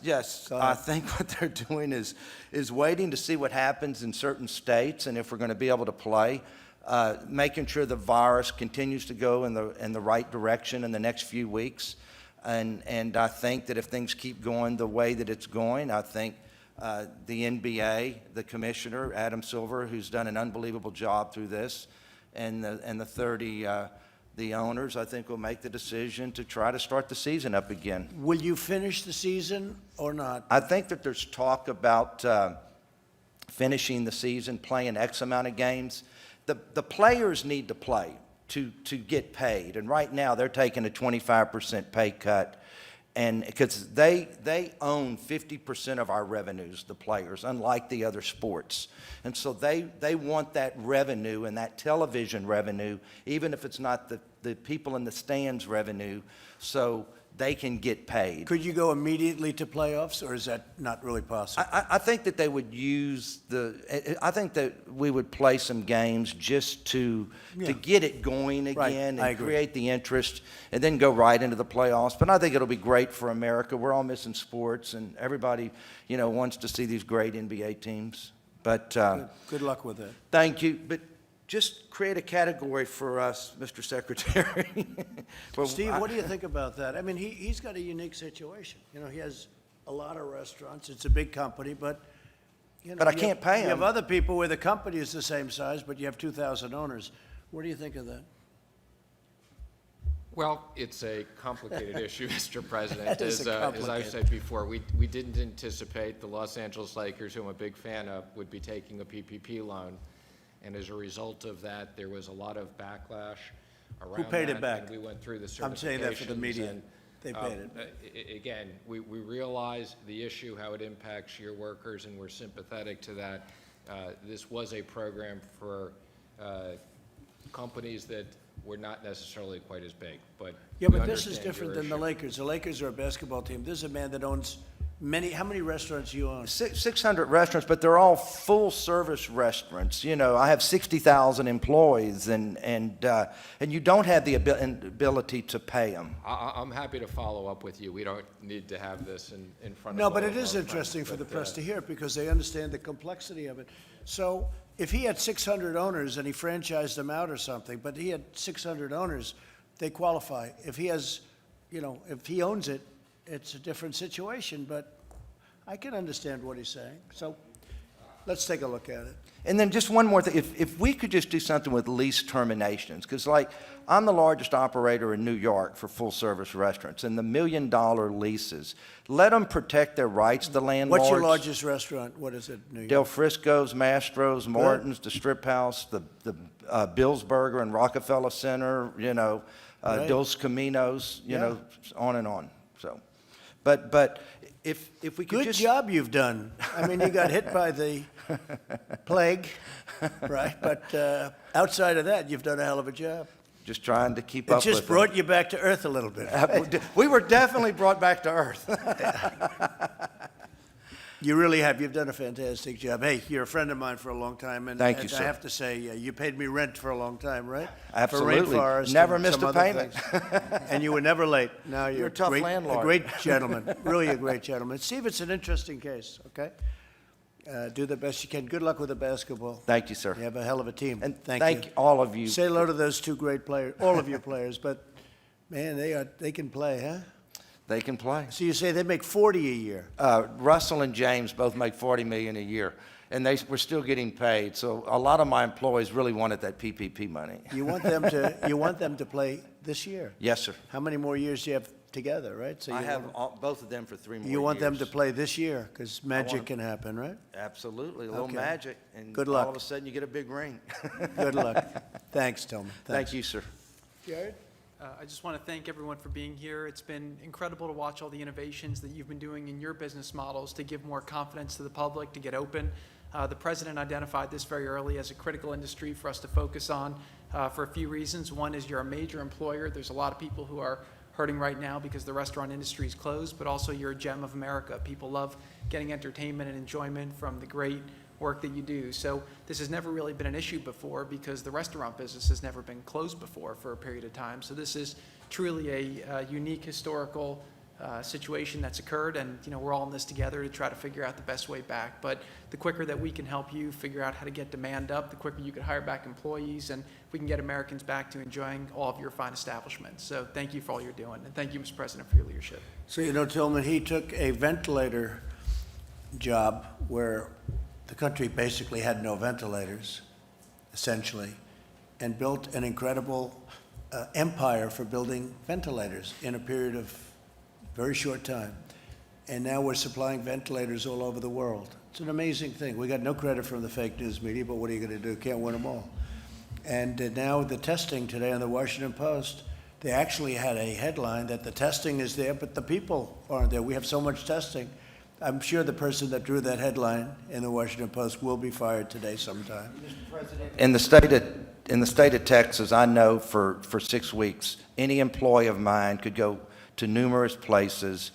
Speaker 1: Go
Speaker 14: I
Speaker 1: ahead.
Speaker 14: think what they're doing is waiting to see what happens in certain states and if we're going to be able to play, making sure the virus continues to go in the right direction in the next few weeks. And I think that if things keep going the way that it's going, I think the NBA, the commissioner, Adam Silver, who's done an unbelievable job through this, and the owners, I think, will make the decision to try to start the season up again.
Speaker 1: Will you finish the season or not?
Speaker 14: I think that there's talk about finishing the season, playing X amount of games. The players need to play to get paid, and right now they're taking a 25% pay cut, and because they own 50% of our revenues, the players, unlike the other sports, and so they want that revenue and that television revenue, even if it's not the people in the stands revenue, so they can get paid.
Speaker 1: Could you go immediately to playoffs, or is that not really possible?
Speaker 14: I think that they would I think that we would play some games just to get it going again
Speaker 1: I
Speaker 14: and
Speaker 1: agree.
Speaker 14: create the interest and then go right into the playoffs. But I think it'll be great for America. We're all missing sports and everybody, wants to see these great NBA teams. But
Speaker 1: Good luck with that.
Speaker 14: thank you. But just create a category for us, Mr. Secretary. Well,
Speaker 1: Steve, what do you think about that? I mean, he's got a unique situation. He has a lot of restaurants. It's a big company, but,
Speaker 14: But I can't pay
Speaker 1: You have
Speaker 14: him.
Speaker 1: other people where the company is the same size, but you have 2,000 owners. What do you think of that?
Speaker 3: Well, it's a complicated issue, Mr. President.
Speaker 1: That is
Speaker 3: As
Speaker 1: a
Speaker 3: I've
Speaker 1: complicated-
Speaker 3: said before, we didn't anticipate the Los Angeles Lakers, who I'm a big fan of, would be taking a PPP loan. And as a result of that, there was a lot of backlash around that.
Speaker 1: paid it back?
Speaker 3: And we went through the certifications.
Speaker 1: I'm saying that for the media.
Speaker 3: and,
Speaker 1: They paid it.
Speaker 3: Again, we realize the issue, how it impacts your workers, and we're sympathetic to that. This was a program for companies that were not necessarily quite as big, but
Speaker 1: Yeah,
Speaker 3: we
Speaker 1: but this is
Speaker 3: understand
Speaker 1: different
Speaker 3: your
Speaker 1: than the
Speaker 3: issue.
Speaker 1: Lakers. The Lakers are a basketball team. This is a man that owns how many restaurants do you own?
Speaker 14: 600 restaurants, but they're all full-service restaurants. I have 60,000 employees, and you don't have the ability to pay them.
Speaker 3: I'm happy to follow up with you. We don't need to have this in front of
Speaker 1: No, but
Speaker 3: all
Speaker 1: it
Speaker 3: of
Speaker 1: is
Speaker 3: our
Speaker 1: interesting
Speaker 3: friends,
Speaker 1: for the
Speaker 3: but,
Speaker 1: press to hear it because they understand the complexity of it. So if he had 600 owners and he franchised them out or something, but he had 600 owners, they qualify. If he has, if he owns it, it's a different situation, but I can understand what he's saying. So let's take a look at it.
Speaker 14: And then just one more thing, if we could just do something with lease terminations, because I'm the largest operator in New York for full-service restaurants, and the $1 million leases, let them protect their rights, the landlords.
Speaker 1: What's your largest restaurant? What is it, New York?
Speaker 14: Del Frisco's, Mastro's, Martin's, the Strip House, the Bill's Burger and Rockefeller Center,
Speaker 1: Right.
Speaker 14: Dos Caminos,
Speaker 1: Yeah.
Speaker 14: on and on. So, but if we could
Speaker 1: Good
Speaker 14: just.
Speaker 1: job you've done. I mean, you got hit by the plague, right? But outside of that, you've done a hell of a job.
Speaker 14: Just trying to keep up
Speaker 1: It
Speaker 14: with
Speaker 1: just brought you back to earth a little bit.
Speaker 14: We were definitely brought back to earth.
Speaker 1: You really have. You've done a fantastic job. Hey, you're a friend of mine for a long time, and
Speaker 14: Thank you,
Speaker 1: and
Speaker 14: sir.
Speaker 1: I have to say, you paid me rent for a long time, right?
Speaker 14: Absolutely.
Speaker 1: For rainforest.
Speaker 14: Never
Speaker 1: and
Speaker 14: missed
Speaker 1: some
Speaker 14: a
Speaker 1: other
Speaker 14: payment.
Speaker 1: things. And you were never late. Now you're
Speaker 14: a tough
Speaker 1: great,
Speaker 14: landlord.
Speaker 1: A great gentleman, really a great gentleman. Steve, it's an interesting case. Okay, do the best you can. Good luck with the basketball.
Speaker 14: Thank you, sir.
Speaker 1: You have a hell of a team.
Speaker 14: And
Speaker 1: thank
Speaker 14: thank
Speaker 1: you.
Speaker 14: all of you.
Speaker 1: Say hello to those two great players, all of your players. But man, they can play, huh?
Speaker 14: They can play.
Speaker 1: So you say they make 40 a year.
Speaker 14: Russell and James both make $40 million a year, and they were still getting paid. So a lot of my employees really wanted that PPP money.
Speaker 1: You want them to play this year.
Speaker 14: Yes, sir.
Speaker 1: How many more years do you have together, right? So
Speaker 14: I
Speaker 1: you
Speaker 14: have
Speaker 1: want,
Speaker 14: both of them for 3 more years.
Speaker 1: you want them to play this year because magic
Speaker 14: them-
Speaker 1: can happen, right?
Speaker 14: Absolutely, a little
Speaker 1: Okay.
Speaker 14: magic, and
Speaker 1: Good
Speaker 14: all
Speaker 1: luck.
Speaker 14: of a sudden you get a big ring.
Speaker 1: Good luck. Thanks, Tillman.
Speaker 14: Thank you, sir.
Speaker 1: Jared?
Speaker 15: I just want to thank everyone for being here. It's been incredible to watch all the innovations that you've been doing in your business models to give more confidence to the public, to get open. The president identified this very early as a critical industry for us to focus on for a few reasons. One is you're a major employer. There's a lot of people who are hurting right now because the restaurant industry is closed, but also you're a gem of America. People love getting entertainment and enjoyment from the great work that you do. So this has never really been an issue before because the restaurant business has never been closed before for a period of time. So this is truly a unique historical situation that's occurred, and we're all in this together to try to figure out the best way back. But the quicker that we can help you figure out how to get demand up, the quicker you can hire back employees, and we can get Americans back to enjoying all of your fine establishments. So thank you for all you're doing, and thank you, Mr. President, for your leadership.
Speaker 1: So Tillman, he took a ventilator job where the country basically had no ventilators, essentially, and built an incredible empire for building ventilators in a period of very short time. And now we're supplying ventilators all over the world. It's an amazing thing. We got no credit from the fake news media, but what are you going to do? Can't win them all. And now the testing today on the Washington Post, they actually had a headline that the testing is there, but the people aren't there. We have so much testing. I'm sure the person that drew that headline in the Washington Post will be fired today sometime.
Speaker 14: In the state of Texas, I know for 6 weeks, any employee of mine could go to numerous places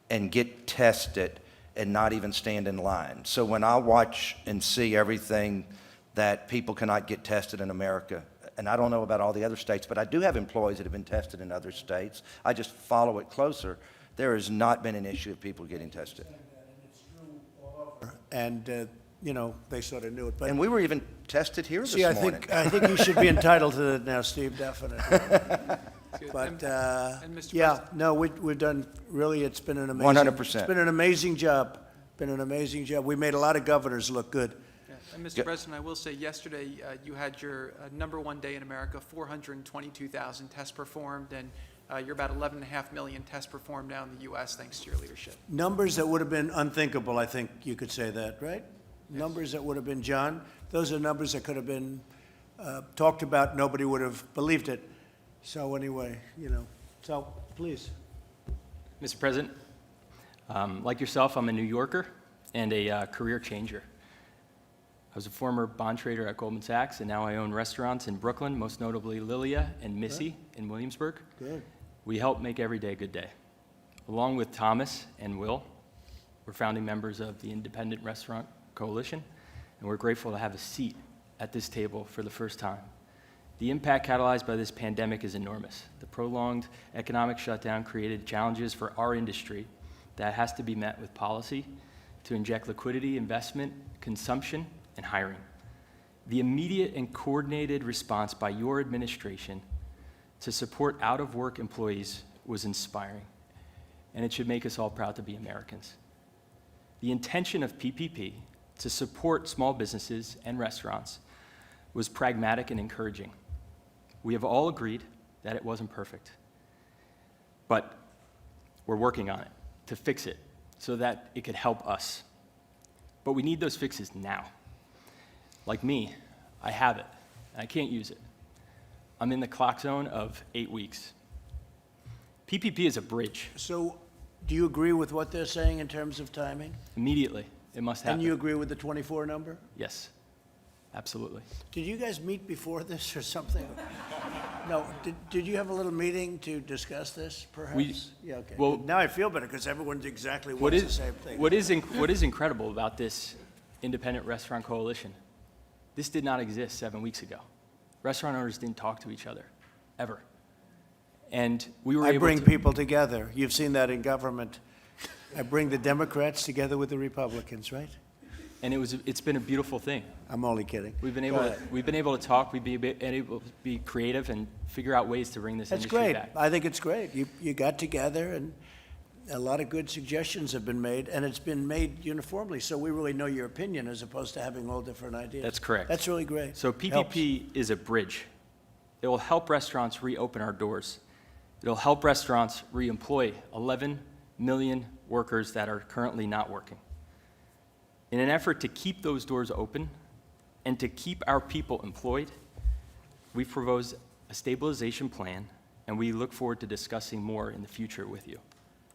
Speaker 14: and get tested and not even stand in line. So when I watch and see everything that people cannot get tested in America, and I don't know about all the other states, but I do have employees that have been tested in other states. I just follow it closer. There has not been an issue of people getting tested.
Speaker 1: And, they sort of knew it. But
Speaker 14: And we were even tested here this
Speaker 1: see,
Speaker 14: morning.
Speaker 1: I think you should be entitled to it now, Steve, definitely. But,
Speaker 15: And Mr.
Speaker 1: yeah, no, we've done, really, it's been an amazing.
Speaker 14: 100%.
Speaker 1: It's been an amazing job. Been an amazing job. We made a lot of governors look good.
Speaker 15: Yeah. And Mr. President, I will say yesterday you had your number one day in America, 422,000 tests performed, and you're about 11.5 million tests performed now in the U.S. thanks to your leadership.
Speaker 1: Numbers that would have been unthinkable, I think you could say that, right? Yes. Numbers that would have been, John, those are numbers that could have been talked about, nobody would have believed it. So anyway, so please.
Speaker 16: Mr. President, like yourself, I'm a New Yorker and a career changer. I was a former bond trader at Goldman Sachs, and now I own restaurants in Brooklyn, most notably Lilia and Missy in Williamsburg.
Speaker 1: Good.
Speaker 16: We help make every day a good day. Along with Thomas and Will, we're founding members of the Independent Restaurant Coalition, and we're grateful to have a seat at this table for the first time. The impact catalyzed by this pandemic is enormous. The prolonged economic shutdown created challenges for our industry that has to be met with policy to inject liquidity, investment, consumption, and hiring. The immediate and coordinated response by your administration to support out-of-work employees was inspiring, and it should make us all proud to be Americans. The intention of PPP to support small businesses and restaurants was pragmatic and encouraging. We have all agreed that it wasn't perfect, but we're working on it to fix it so that it could help us. But we need those fixes now. Like me, I have it, and I can't use it. I'm in the clock zone of 8 weeks. PPP is a bridge.
Speaker 1: So do you agree with what they're saying in terms of timing?
Speaker 16: Immediately, it must happen.
Speaker 1: And you agree with the 24 number?
Speaker 16: Yes, absolutely.
Speaker 1: Did you guys meet before this or something? No, did you have a little meeting to discuss this, perhaps? Yeah, okay.
Speaker 16: well-
Speaker 1: Now I feel better, because everyone's exactly
Speaker 16: What
Speaker 1: wants the
Speaker 16: is,
Speaker 1: same thing.
Speaker 16: what is incredible about this independent restaurant coalition, this did not exist 7 weeks ago. Restaurant owners didn't talk to each other, ever. And we were
Speaker 1: I
Speaker 16: able
Speaker 1: bring
Speaker 16: to.
Speaker 1: people together. You've seen that in government. I bring the Democrats together with the Republicans, right?
Speaker 16: And it's been a beautiful thing.
Speaker 1: I'm only kidding.
Speaker 16: We've been
Speaker 1: Go
Speaker 16: able
Speaker 1: ahead.
Speaker 16: to talk, we've been able to be creative and figure out ways to bring this
Speaker 1: That's
Speaker 16: industry
Speaker 1: great.
Speaker 16: back.
Speaker 1: I think it's great. You got together, and a lot of good suggestions have been made, and it's been made uniformly, so we really know your opinion as opposed to having all different ideas.
Speaker 16: That's correct.
Speaker 1: That's really great.
Speaker 16: So
Speaker 1: Helps.
Speaker 16: PPP is a bridge. It will help restaurants reopen our doors. It'll help restaurants reemploy 11 million workers that are currently not working. In an effort to keep those doors open and to keep our people employed, we've proposed a stabilization plan, and we look forward to discussing more in the future with you.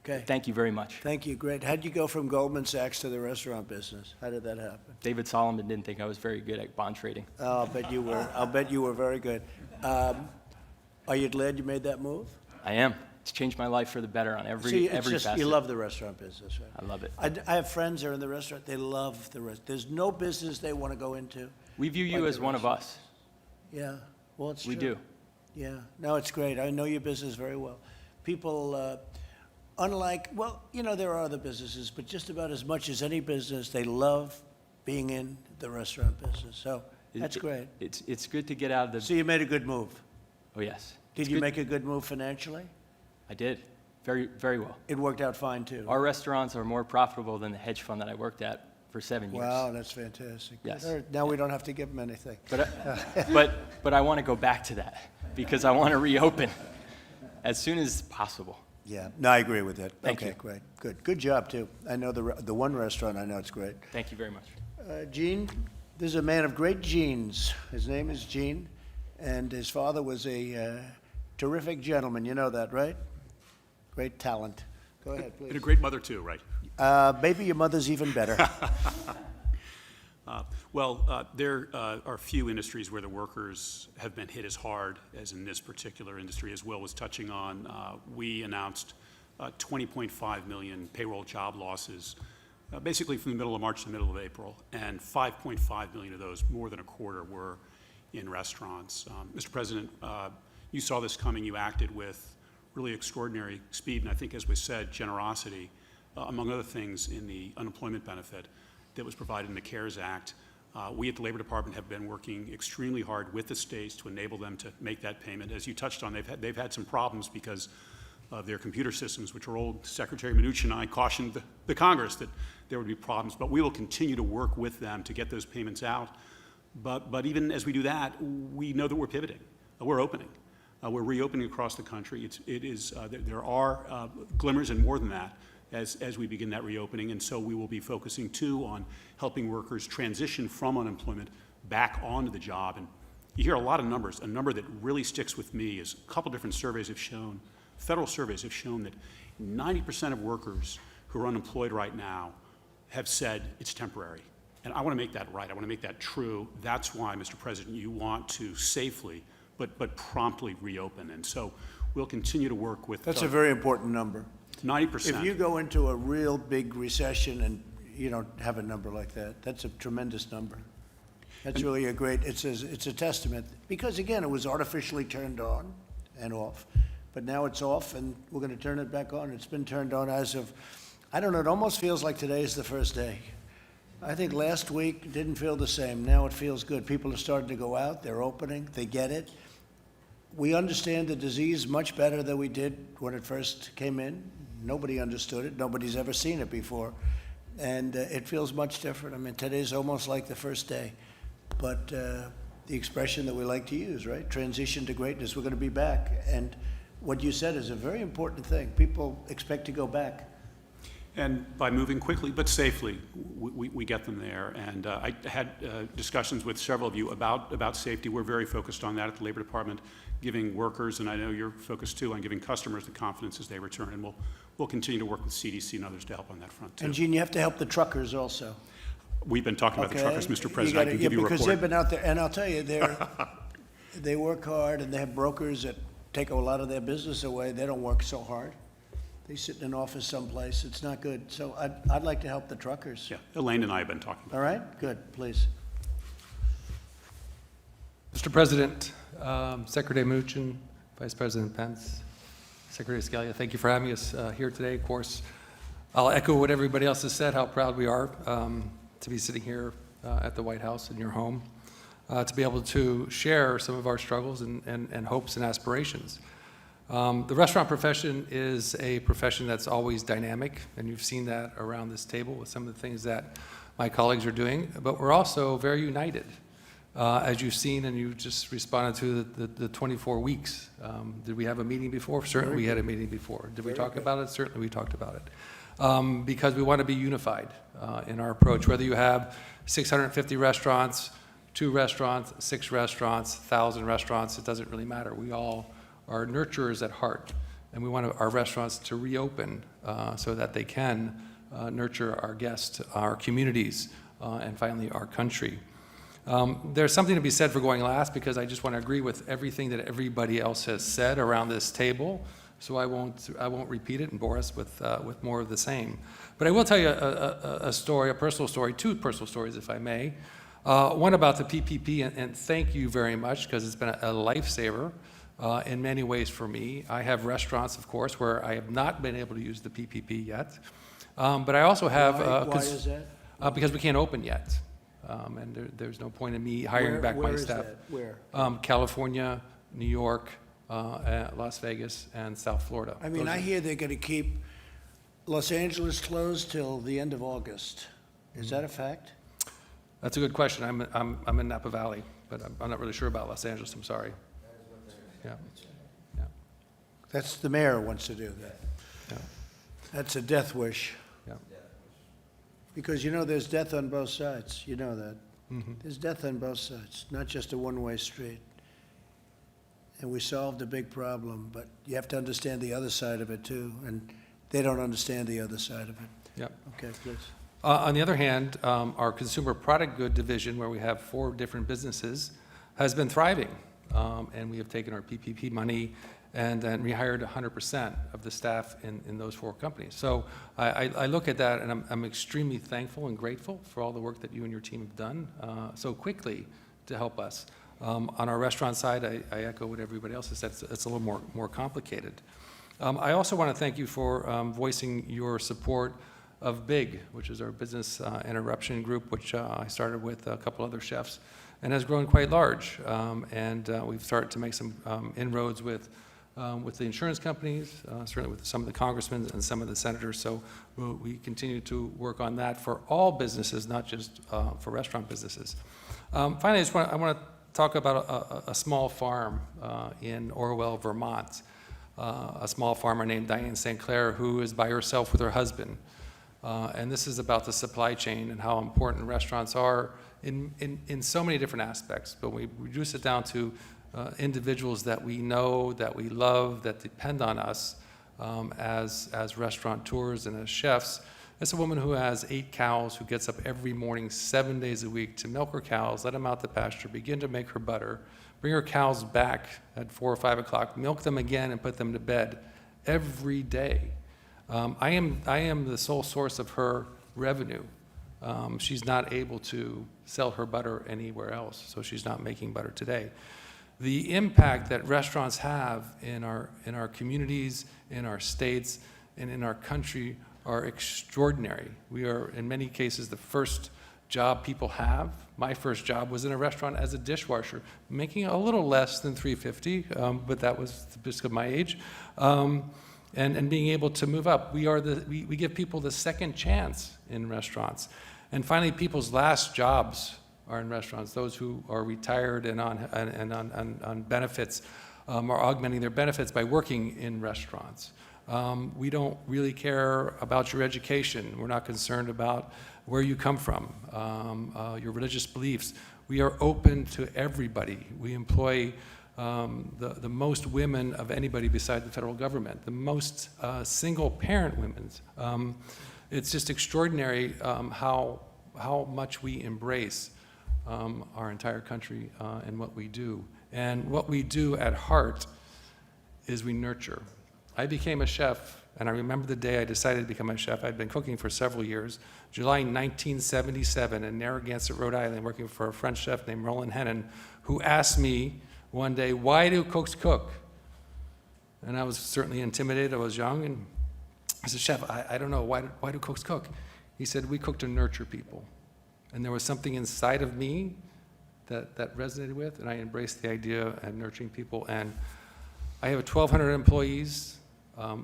Speaker 1: Okay.
Speaker 16: Thank you very much.
Speaker 1: Thank you, great. How'd you go from Goldman Sachs to the restaurant business? How did that happen?
Speaker 16: David Solomon didn't think I was very good at bond trading.
Speaker 1: Oh, I'll bet you were. I'll bet you were very good. Are you glad you made that move?
Speaker 16: I am. It's changed my life for the better on
Speaker 1: See,
Speaker 16: every
Speaker 1: it's just,
Speaker 16: facet.
Speaker 1: you love the restaurant business, right?
Speaker 16: I love it.
Speaker 1: I have friends that are in the restaurant, they love the restaurant. There's no business they want to go into.
Speaker 16: We view you
Speaker 1: like
Speaker 16: as
Speaker 1: the
Speaker 16: one of
Speaker 1: restaurant.
Speaker 16: us.
Speaker 1: Yeah, well, it's true.
Speaker 16: We do.
Speaker 1: Yeah, no, it's great. I know your business very well. People, unlike, well, you know, there are other businesses, but just about as much as any business, they love being in the restaurant business. So that's great.
Speaker 16: It's good to get out of the.
Speaker 1: So you made a good move.
Speaker 16: Oh, yes.
Speaker 1: Did
Speaker 16: It's
Speaker 1: you
Speaker 16: good-
Speaker 1: make a good move financially?
Speaker 16: I did. Very, very well.
Speaker 1: It worked out fine, too.
Speaker 16: Our restaurants are more profitable than the hedge fund that I worked at for 7 years.
Speaker 1: Wow, that's fantastic.
Speaker 16: Yes.
Speaker 1: All right, now we don't have to give them anything.
Speaker 16: But I want to go back to that because I want to reopen as soon as possible.
Speaker 1: Yeah, no, I agree with that.
Speaker 16: Thank you.
Speaker 1: Okay, great, good. Good job, too. I know the one restaurant, I know it's great.
Speaker 16: Thank you very much.
Speaker 1: Gene, this is a man of great genes. His name is Gene, and his father was a terrific gentleman. You know that, right? Great talent. Go ahead, please.
Speaker 17: And a great mother, too, right?
Speaker 1: Maybe your mother's even better.
Speaker 17: There are few industries where the workers have been hit as hard as in this particular industry, as Will was touching on. We announced 20.5 million payroll job losses, basically from the middle of March to the middle of April, and 5.5 million of those, more than a quarter, were in restaurants. Mr. President, you saw this coming. You acted with really extraordinary speed, and I think, as was said, generosity, among other things, in the unemployment benefit that was provided in the CARES Act. We at the Labor Department have been working extremely hard with the states to enable them to make that payment. As you touched on, they've had some problems because of their computer systems, which are old. Secretary Mnuchin and I cautioned the Congress that there would be problems, but we will continue to work with them to get those payments out. But even as we do that, we know that we're pivoting. We're opening. We're reopening across the country. There are glimmers and more than that as we begin that reopening, and so we will be focusing too on helping workers transition from unemployment back onto the job. And you hear a lot of numbers. A number that really sticks with me is a couple different surveys have shown, federal surveys have shown that 90% of workers who are unemployed right now have said it's temporary. And I want to make that right. I want to make that true. That's why, Mr. President, you want to safely but promptly reopen. And so we'll continue to work with.
Speaker 1: That's a very important number.
Speaker 17: 90%.
Speaker 1: If you go into a real big recession and you don't have a number like that, that's a tremendous number. That's really a great, it's a testament. Because again, it was artificially turned on and off, but now it's off and we're going to turn it back on. It's been turned on as of, I don't know, it almost feels like today is the first day. I think last week didn't feel the same. Now it feels good. People are starting to go out, they're opening, they get it. We understand the disease much better than we did when it first came in. Nobody understood it. Nobody's ever seen it before. And it feels much different. I mean, today's almost like the first day. But the expression that we like to use, right? Transition to greatness. We're going to be back. And what you said is a very important thing. People expect to go back.
Speaker 17: And by moving quickly but safely, we get them there. And I had discussions with several of you about safety. We're very focused on that at the Labor Department, giving workers, and I know you're focused too, on giving customers the confidence as they return. And we'll continue to work with CDC and others to help on that front too.
Speaker 1: And Gene, you have to help the truckers also.
Speaker 17: We've been talking about the truckers, Mr. President. I can give you a report.
Speaker 1: Because they've been out there, and I'll tell you, they work hard, and they have brokers that take a lot of their business away. They don't work so hard. They sit in an office someplace. It's not good. So I'd like to help the truckers.
Speaker 17: Yeah, Elaine and I have been talking about
Speaker 1: All right? Good, please.
Speaker 18: Mr. President, Secretary Mnuchin, Vice President Pence, Secretary Scalia, thank you for having us here today. Of course, I'll echo what everybody else has said, how proud we are to be sitting here at the White House in your home, to be able to share some of our struggles and hopes and aspirations. The restaurant profession is a profession that's always dynamic, and you've seen that around this table with some of the things that my colleagues are doing, but we're also very united. As you've seen, and you just responded to the 24 weeks. Did we have a meeting before? Certainly we had a meeting before. Did we talk about it? Certainly we talked about it. Because we want to be unified in our approach. Whether you have 650 restaurants, 2 restaurants, 6 restaurants, 1,000 restaurants, it doesn't really matter. We all are nurturers at heart, and we want our restaurants to reopen so that they can nurture our guests, our communities, and finally our country. There's something to be said for going last, because I just want to agree with everything that everybody else has said around this table. So I won't repeat it and bore us with more of the same. But I will tell you a story, a personal story, 2 personal stories, if I may. One about the PPP, and thank you very much, because it's been a lifesaver in many ways for me. I have restaurants, of course, where I have not been able to use the PPP yet. But I also have...
Speaker 1: Why is that?
Speaker 18: Because we can't open yet. And there's no point in me hiring back my staff.
Speaker 1: Where is that? Where?
Speaker 18: California, New York, Las Vegas, and South Florida.
Speaker 1: I mean, I hear they're going to keep Los Angeles closed till the end of August. Is that a fact?
Speaker 18: That's a good question. I'm in Napa Valley, but I'm not really sure about Los Angeles. I'm sorry. Yeah. Yeah.
Speaker 1: That's the mayor wants to do that.
Speaker 18: Yeah.
Speaker 1: That's a death wish.
Speaker 18: Yeah.
Speaker 1: Because, you know, there's death on both sides. You know that.
Speaker 18: Mm-hmm.
Speaker 1: There's death on both sides, not just a one-way street. And we solved a big problem, but you have to understand the other side of it, too. And they don't understand the other side of it.
Speaker 18: Yeah.
Speaker 1: Okay, please.
Speaker 18: On the other hand, our consumer product good division, where we have 4 different businesses, has been thriving. And we have taken our PPP money and then rehired 100% of the staff in those 4 companies. So I look at that, and I'm extremely thankful and grateful for all the work that you and your team have done so quickly to help us. On our restaurant side, I echo what everybody else has said. It's a little more complicated. I also want to thank you for voicing your support of BIG, which is our business interruption group, which I started with a couple other chefs, and has grown quite large. And we've started to make some inroads with the insurance companies, certainly with some of the congressmen and some of the senators. So we continue to work on that for all businesses, not just for restaurant businesses. Finally, I want to talk about a small farm in Orwell, Vermont. A small farmer named Diane St. Clair, who is by herself with her husband. And this is about the supply chain and how important restaurants are in so many different aspects. But we reduce it down to individuals that we know, that we love, that depend on us as restaurateurs and as chefs. It's a woman who has 8 cows, who gets up every morning 7 days a week to milk her cows, let them out to pasture, begin to make her butter, bring her cows back at 4 or 5 o'clock, milk them again, and put them to bed every day. I am the sole source of her revenue. She's not able to sell her butter anywhere else, so she's not making butter today. The impact that restaurants have in our communities, in our states, and in our country are extraordinary. We are, in many cases, the first job people have. My first job was in a restaurant as a dishwasher, making a little less than $350, but that was just of my age. And being able to move up. We give people the second chance in restaurants. And finally, people's last jobs are in restaurants. Those who are retired and on benefits are augmenting their benefits by working in restaurants. We don't really care about your education. We're not concerned about where you come from, your religious beliefs. We are open to everybody. We employ the most women of anybody beside the federal government, the most single-parent women. It's just extraordinary how much we embrace our entire country and what we do. And what we do at heart is we nurture. I became a chef, and I remember the day I decided to become a chef. I'd been cooking for several years. July 1977 in Narragansett, Rhode Island, working for a French chef named Roland Hennon, who asked me one day, "Why do cooks cook?" And I was certainly intimidated. I was young, and I said, "Chef, I don't know. Why do cooks cook?" He said, "We cook to nurture people." And there was something inside of me that resonated with, and I embraced the idea of nurturing people. And I have 1,200 employees.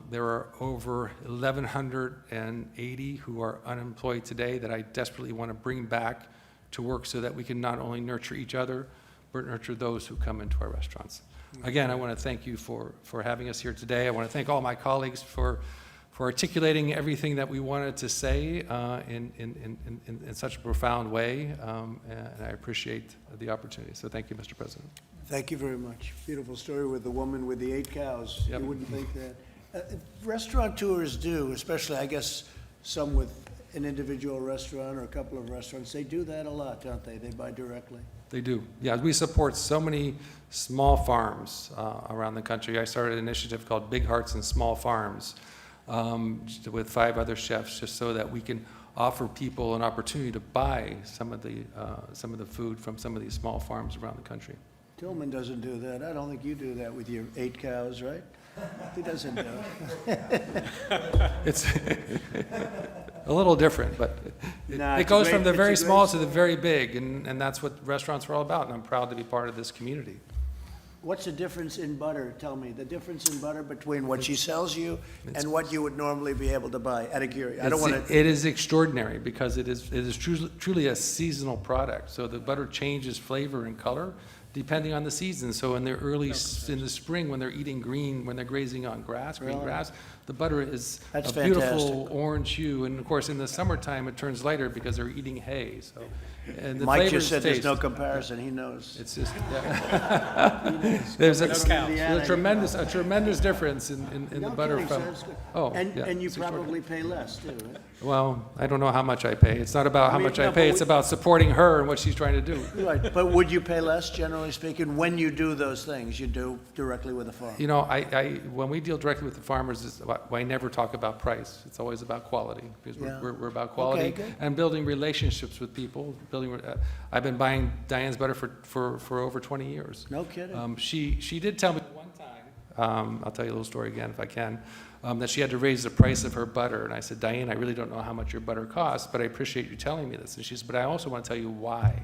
Speaker 18: There are over 1,180 who are unemployed today that I desperately want to bring back to work so that we can not only nurture each other, but nurture those who come into our restaurants. Again, I want to thank you for having us here today. I want to thank all my colleagues for articulating everything that we wanted to say in such a profound way, and I appreciate the opportunity. So thank you, Mr. President.
Speaker 1: Thank you very much. Beautiful story with the woman with the 8 cows.
Speaker 18: Yep.
Speaker 1: You wouldn't think that. Restaurateurs do, especially, I guess, some with an individual restaurant or a couple of restaurants, they do that a lot, don't they? They buy directly.
Speaker 18: They do. Yeah, we support so many small farms around the country. I started an initiative called Big Hearts and Small Farms with 5 other chefs, just so that we can offer people an opportunity to buy some of the food from some of these small farms around the country.
Speaker 1: Tillman doesn't do that. I don't think you do that with your 8 cows, right? He doesn't do it.
Speaker 18: It's a little different, but
Speaker 1: Nah,
Speaker 18: it
Speaker 1: it's a
Speaker 18: goes
Speaker 1: great-
Speaker 18: from the
Speaker 1: it's a
Speaker 18: very
Speaker 1: great
Speaker 18: small to
Speaker 1: story.
Speaker 18: the very big, and that's what restaurants are all about, and I'm proud to be part of this community.
Speaker 1: What's the difference in butter? Tell me, the difference in butter between what she sells you and what you would normally be able to buy, out of curiosity. I don't want to,
Speaker 18: It is extraordinary because it is truly a seasonal product. So the butter changes flavor and color depending on the season. So in the in the spring, when they're eating green, when they're grazing on grass, green
Speaker 1: Really?
Speaker 18: grass, the butter is
Speaker 1: That's
Speaker 18: a beautiful
Speaker 1: fantastic.
Speaker 18: orange hue. And of course, in the summertime, it turns lighter because they're eating hay. So, and the
Speaker 1: Mike
Speaker 18: flavors
Speaker 1: just said there's no
Speaker 18: taste.
Speaker 1: comparison, he knows.
Speaker 18: It's just, yeah. There's a tremendous difference in the
Speaker 1: No
Speaker 18: butter
Speaker 1: kidding,
Speaker 18: from.
Speaker 1: sir, it's good.
Speaker 18: Oh,
Speaker 1: And,
Speaker 18: yeah,
Speaker 1: and you
Speaker 18: it's extraordinary.
Speaker 1: probably pay less too, right?
Speaker 18: Well, I don't know how much I pay. It's not about how
Speaker 1: I mean,
Speaker 18: much I
Speaker 1: no,
Speaker 18: pay,
Speaker 1: but
Speaker 18: it's
Speaker 1: we-
Speaker 18: about supporting her and what she's trying to do.
Speaker 1: Right, but would you pay less, generally speaking, when you do those things you do directly with the farm?
Speaker 18: You know, when we deal directly with the farmers, I never talk about price. It's always about quality, because
Speaker 1: Yeah.
Speaker 18: we're about quality
Speaker 1: good.
Speaker 18: and building relationships with people. I've been buying Diane's butter for over 20 years.
Speaker 1: No kidding.
Speaker 18: She did tell me one time, I'll tell you a little story again if I can, that she had to raise the price of her butter. And I said, "Diane, I really don't know how much your butter costs, but I appreciate you telling me this." And she said, "But I also want to tell you why."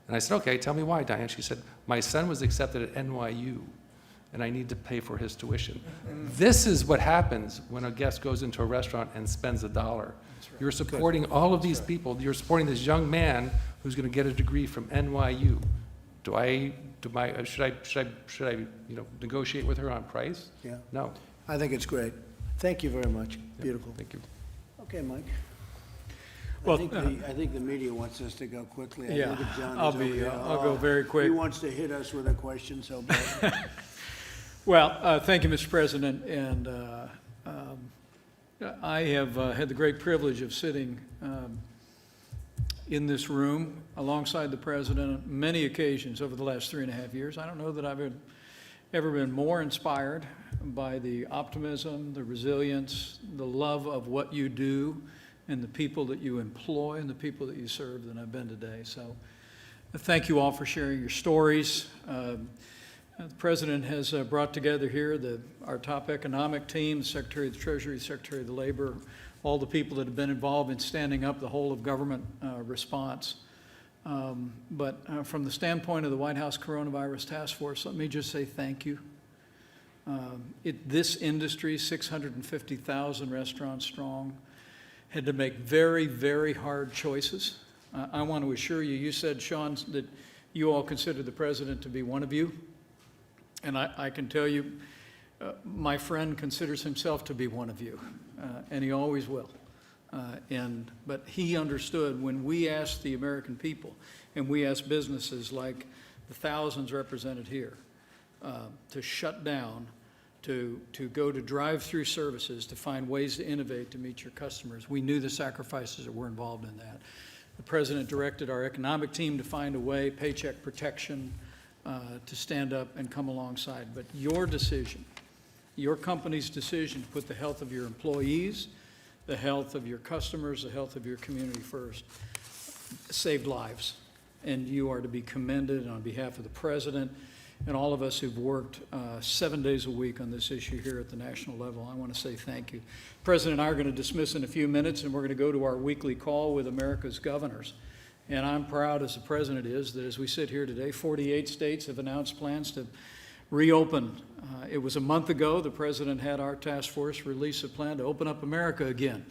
Speaker 18: And I said, "Okay, tell me why, Diane." She said, "My son was accepted at NYU, and I need to pay for his tuition." This is what happens when a guest goes into a restaurant and spends $1. You're supporting all of these people. You're supporting this young man who's going to get a degree from NYU. Should I negotiate with her on price?
Speaker 1: Yeah.
Speaker 18: No.
Speaker 1: I think it's great. Thank you very much. Beautiful.
Speaker 18: Thank you.
Speaker 1: Okay, Mike.
Speaker 19: Well,
Speaker 1: I think the media wants us to go quickly. I
Speaker 19: Yeah,
Speaker 1: look at John,
Speaker 19: I'll
Speaker 1: he's over
Speaker 19: be,
Speaker 1: here.
Speaker 19: I'll go
Speaker 1: Oh,
Speaker 19: very quick.
Speaker 1: He wants to hit us with a question so bad.
Speaker 19: Well, thank you, Mr. President, and I have had the great privilege of sitting in this room alongside the President on many occasions over the last 3.5 years. I don't know that I've ever been more inspired by the optimism, the resilience, the love of what you do, and the people that you employ and the people that you serve than I've been today. So thank you all for sharing your stories. The President has brought together here our top economic team, the Secretary of the Treasury, the Secretary of the Labor, all the people that have been involved in standing up the whole of government response. But from the standpoint of the White House Coronavirus Task Force, let me just say thank you. This industry, 650,000 restaurants strong, had to make very, very hard choices. I want to assure you, you said, Sean, that you all consider the President to be one of you. And I can tell you, my friend considers himself to be one of you, and he always will. But he understood when we asked the American people, and we asked businesses like the thousands represented here, to shut down, to go to drive-through services, to find ways to innovate to meet your customers. We knew the sacrifices that were involved in that. The President directed our economic team to find a way, paycheck protection, to stand up and come alongside. But your decision, your company's decision to put the health of your employees, the health of your customers, the health of your community first, saved lives. And you are to be commended. And on behalf of the President and all of us who've worked 7 days a week on this issue here at the national level, I want to say thank you. The President and I are going to dismiss in a few minutes, and we're going to go to our weekly call with America's governors. And I'm proud, as the President is, that as we sit here today, 48 states have announced plans to reopen. It was a month ago the President had our task force release a plan to open up America again.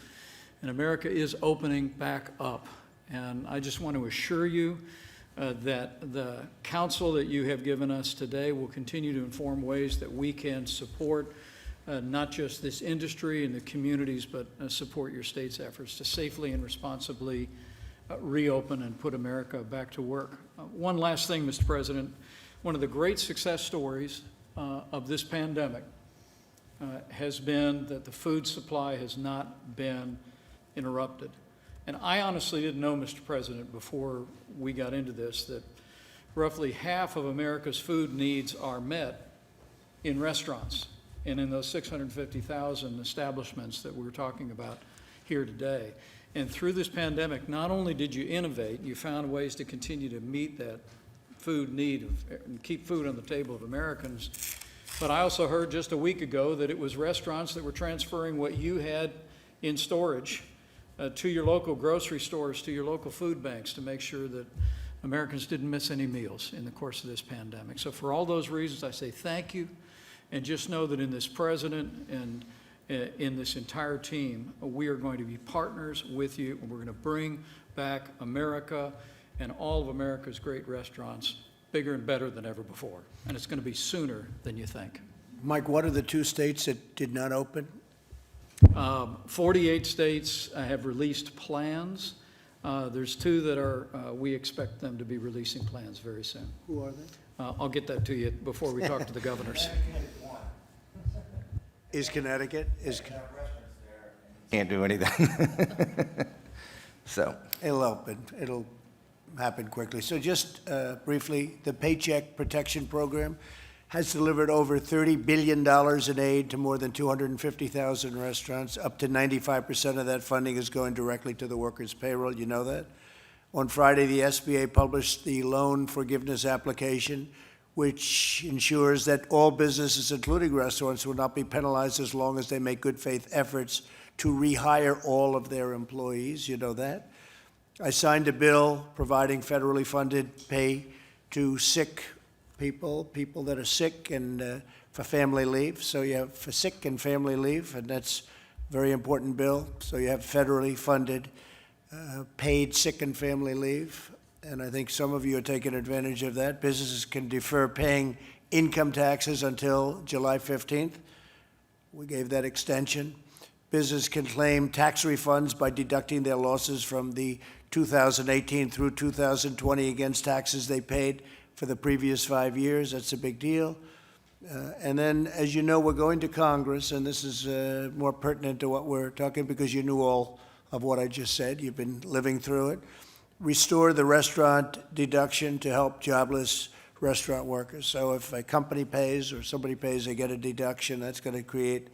Speaker 19: And America is opening back up. And I just want to assure you that the counsel that you have given us today will continue to inform ways that we can support not just this industry and the communities, but support your state's efforts to safely and responsibly reopen and put America back to work. One last thing, Mr. President. One of the great success stories of this pandemic has been that the food supply has not been interrupted. And I honestly didn't know, Mr. President, before we got into this, that roughly half of America's food needs are met in restaurants and in those 650,000 establishments that we're talking about here today. And through this pandemic, not only did you innovate, you found ways to continue to meet that food need and keep food on the table of Americans, but I also heard just a week ago that it was restaurants that were transferring what you had in storage to your local grocery stores, to your local food banks, to make sure that Americans didn't miss any meals in the course of this pandemic. So for all those reasons, I say thank you, and just know that in this President and in this entire team, we are going to be partners with you, and we're going to bring back America and all of America's great restaurants bigger and better than ever before. And it's going to be sooner than you think.
Speaker 1: Mike, what are the 2 states that did not open?
Speaker 19: 48 states have released plans. There's 2 that are, we expect them to be releasing plans very soon.
Speaker 1: Who are they?
Speaker 19: I'll get that to you before we talk to the governors.
Speaker 1: Is Connecticut?
Speaker 14: Can't do anything. So.
Speaker 1: It'll open. It'll happen quickly. So just briefly, the Paycheck Protection Program has delivered over $30 billion in aid to more than 250,000 restaurants. Up to 95% of that funding is going directly to the workers' payroll. You know that? On Friday, the SBA published the loan forgiveness application, which ensures that all businesses, including restaurants, will not be penalized as long as they make good faith efforts to rehire all of their employees. You know that? I signed a bill providing federally funded pay to sick people that are sick, and for family leave. So you have for sick and family leave, and that's a very important bill. So you have federally funded paid sick and family leave. And I think some of you are taking advantage of that. Businesses can defer paying income taxes until July 15th. We gave that extension. Business can claim tax refunds by deducting their losses from the 2018 through 2020 against taxes they paid for the previous 5 years. That's a big deal. And then, as you know, we're going to Congress, and this is more pertinent to what we're talking, because you knew all of what I just said. You've been living through it. Restore the restaurant deduction to help jobless restaurant workers. So if a company pays or somebody pays, they get a deduction. That's going to create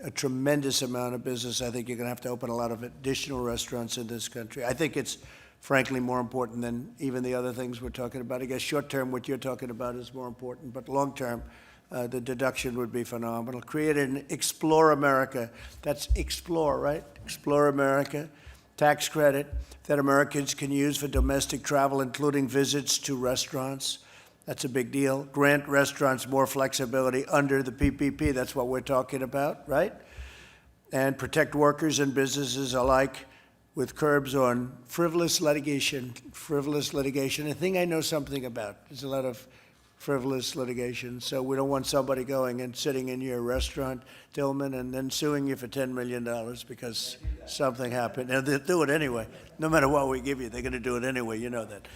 Speaker 1: a tremendous amount of business. I think you're going to have to open a lot of additional restaurants in this country. I think it's, frankly, more important than even the other things we're talking about. I guess short-term, what you're talking about is more important, but long-term, the deduction would be phenomenal. Create an Explore America. That's Explore, right? Explore America tax credit that Americans can use for domestic travel, including visits to restaurants. That's a big deal. Grant restaurants more flexibility under the PPP. That's what we're talking about, right? And protect workers and businesses alike with curbs on frivolous litigation. A thing I know something about. There's a lot of frivolous litigation. So we don't want somebody going and sitting in your restaurant, Tillman, and then suing you for $10 million because something happened. And they'll do it anyway. No matter what we give you, they're going to do it anyway. You know that.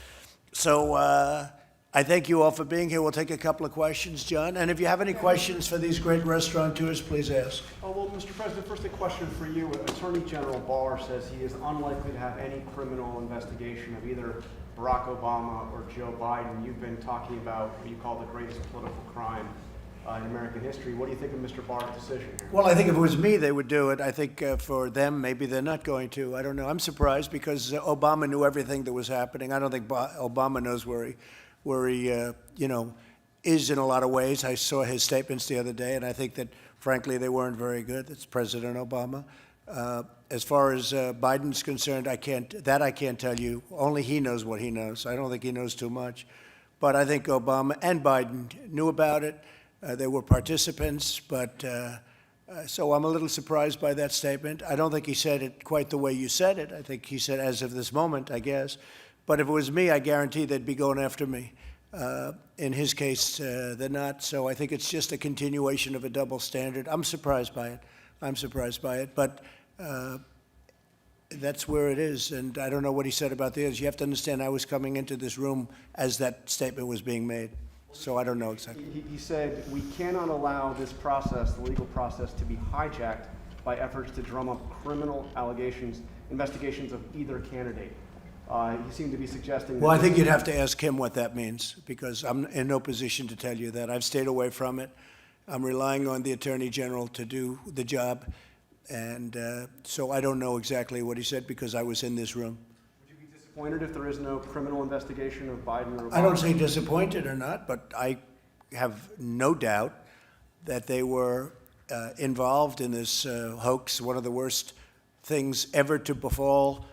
Speaker 1: So I thank you all for being here. We'll take a couple of questions, John. And if you have any questions for these great restaurateurs, please ask.
Speaker 20: Oh, well, Mr. President, first a question for you. Attorney General Barr says he is unlikely to have any criminal investigation of either Barack Obama or Joe Biden. You've been talking about what you call the greatest political crime in American history. What do you think of Mr. Barr's decision here?
Speaker 1: Well, I think if it was me, they would do it. I think for them, maybe they're not going to. I don't know. I'm surprised because Obama knew everything that was happening. I don't think Obama knows where he is in a lot of ways. I saw his statements the other day, and I think that, frankly, they weren't very good. That's President Obama. As far as Biden's concerned, I can't tell you. Only he knows what he knows. I don't think he knows too much. But I think Obama and Biden knew about it. They were participants, but so I'm a little surprised by that statement. I don't think he said it quite the way you said it. I think he said, as of this moment, I guess. But if it was me, I guarantee they'd be going after me. In his case, they're not. So I think it's just a continuation of a double standard. I'm surprised by it. But that's where it is. And I don't know what he said about the others. You have to understand, I was coming into this room as that statement was being made. So I don't know exactly.
Speaker 20: He said, we cannot allow this process, the legal process, to be hijacked by efforts to drum up criminal investigations of either candidate. He seemed to be suggesting that...
Speaker 1: Well, I think you'd have to ask him what that means, because I'm in no position to tell you that. I've stayed away from it. I'm relying on the Attorney General to do the job. And so I don't know exactly what he said because I was in this room.
Speaker 20: Disappointed if there is no criminal investigation of Biden or Obama?
Speaker 1: I don't say disappointed or not, but I have no doubt that they were involved in this hoax, one of the worst things ever to befall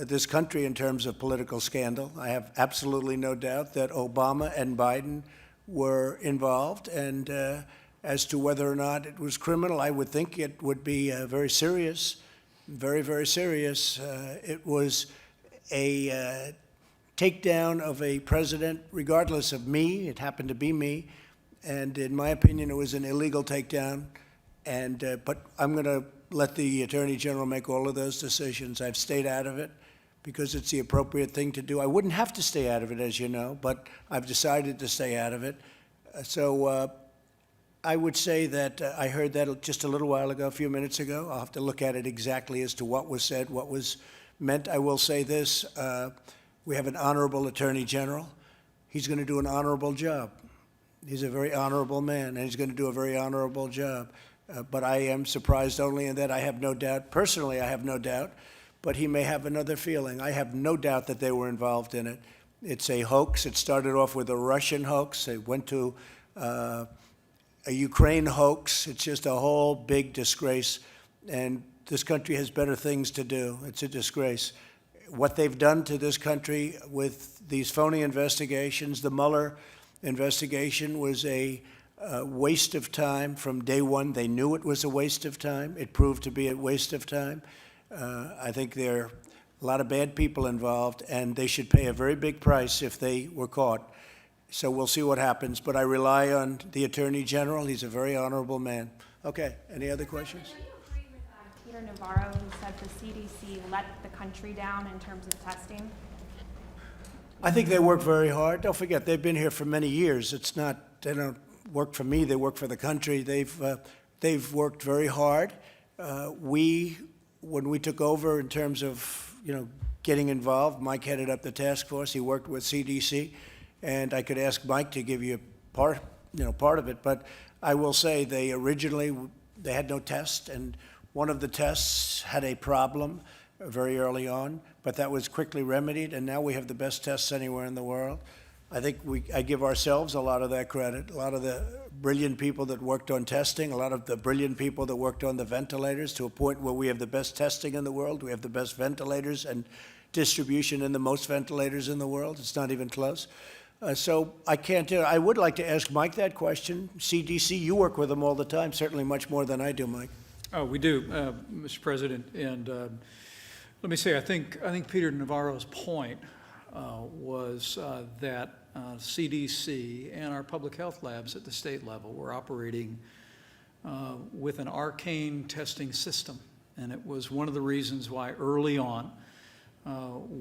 Speaker 1: this country in terms of political scandal. I have absolutely no doubt that Obama and Biden were involved, and as to whether or not it was criminal, I would think it would be very serious, very, very serious. It was a takedown of a president, regardless of me. It happened to be me. And in my opinion, it was an illegal takedown. And but I'm going to let the Attorney General make all of those decisions. I've stayed out of it because it's the appropriate thing to do. I wouldn't have to stay out of it, as you know, but I've decided to stay out of it. So I would say that I heard that just a little while ago, a few minutes ago. I'll have to look at it exactly as to what was said, what was meant. I will say this, we have an honorable Attorney General. He's going to do an honorable job. He's a very honorable man, and he's going to do a very honorable job. But I am surprised only in that I have no doubt, personally I have no doubt, but he may have another feeling. I have no doubt that they were involved in it. It's a hoax. It started off with a Russian hoax. It went to a Ukraine hoax. It's just a whole big disgrace. And this country has better things to do. It's a disgrace. What they've done to this country with these phony investigations, the Mueller investigation was a waste of time from day one. They knew it was a waste of time. It proved to be a waste of time. I think there are a lot of bad people involved, and they should pay a very big price if they were caught. So we'll see what happens. But I rely on the Attorney General. He's a very honorable man. Okay, any other questions?
Speaker 21: Peter Navarro, who said the CDC let the country down in terms of testing?
Speaker 1: I think they work very hard. Don't forget, they've been here for many years. It's not, they don't work for me, they work for the country. They've worked very hard. When we took over in terms of, getting involved, Mike headed up the task force. He worked with CDC, and I could ask Mike to give you part of it. But I will say they had no test, and one of the tests had a problem very early on, but that was quickly remedied, and now we have the best tests anywhere in the world. I think I give ourselves a lot of that credit, a lot of the brilliant people that worked on testing, a lot of the brilliant people that worked on the ventilators, to a point where we have the best testing in the world, we have the best ventilators and distribution in the most ventilators in the world. It's not even close. So I can't do it. I would like to ask Mike that question. CDC, you work with them all the time, certainly much more than I do, Mike.
Speaker 19: Oh, we do, Mr. President, and let me say, I think Peter Navarro's point was that CDC and our public health labs at the state level were operating with an arcane testing system, and it was one of the reasons why early on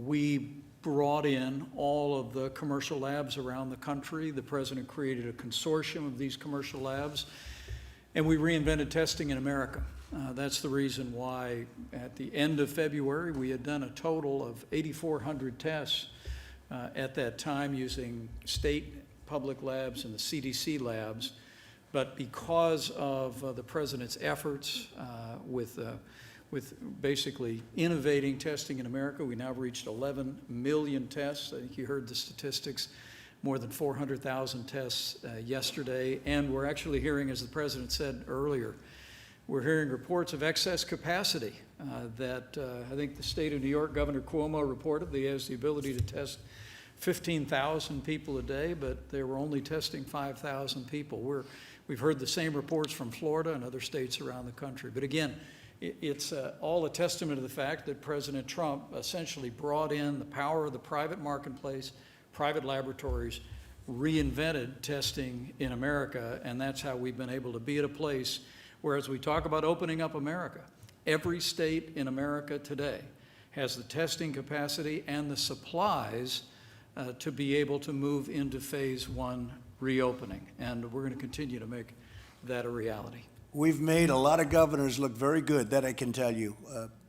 Speaker 19: we brought in all of the commercial labs around the country. The president created a consortium of these commercial labs, and we reinvented testing in America. That's the reason why at the end of February, we had done a total of 8,400 tests at that time using state public labs and the CDC labs. But because of the president's efforts with basically innovating testing in America, we now reached 11 million tests. I think you heard the statistics, more than 400,000 tests yesterday. And we're actually hearing, as the president said earlier, we're hearing reports of excess capacity that I think the state of New York, Governor Cuomo reported that he has the ability to test 15,000 people a day, but they were only testing 5,000 people. We've heard the same reports from Florida and other states around the country. But again, it's all a testament to the fact that President Trump essentially brought in the power of the private marketplace, private laboratories, reinvented testing in America, and that's how we've been able to be at a place where, as we talk about opening up America, every state in America today has the testing capacity and the supplies to be able to move into phase one reopening. And we're going to continue to make that a reality.
Speaker 1: We've made a lot of governors look very good, that I can tell you.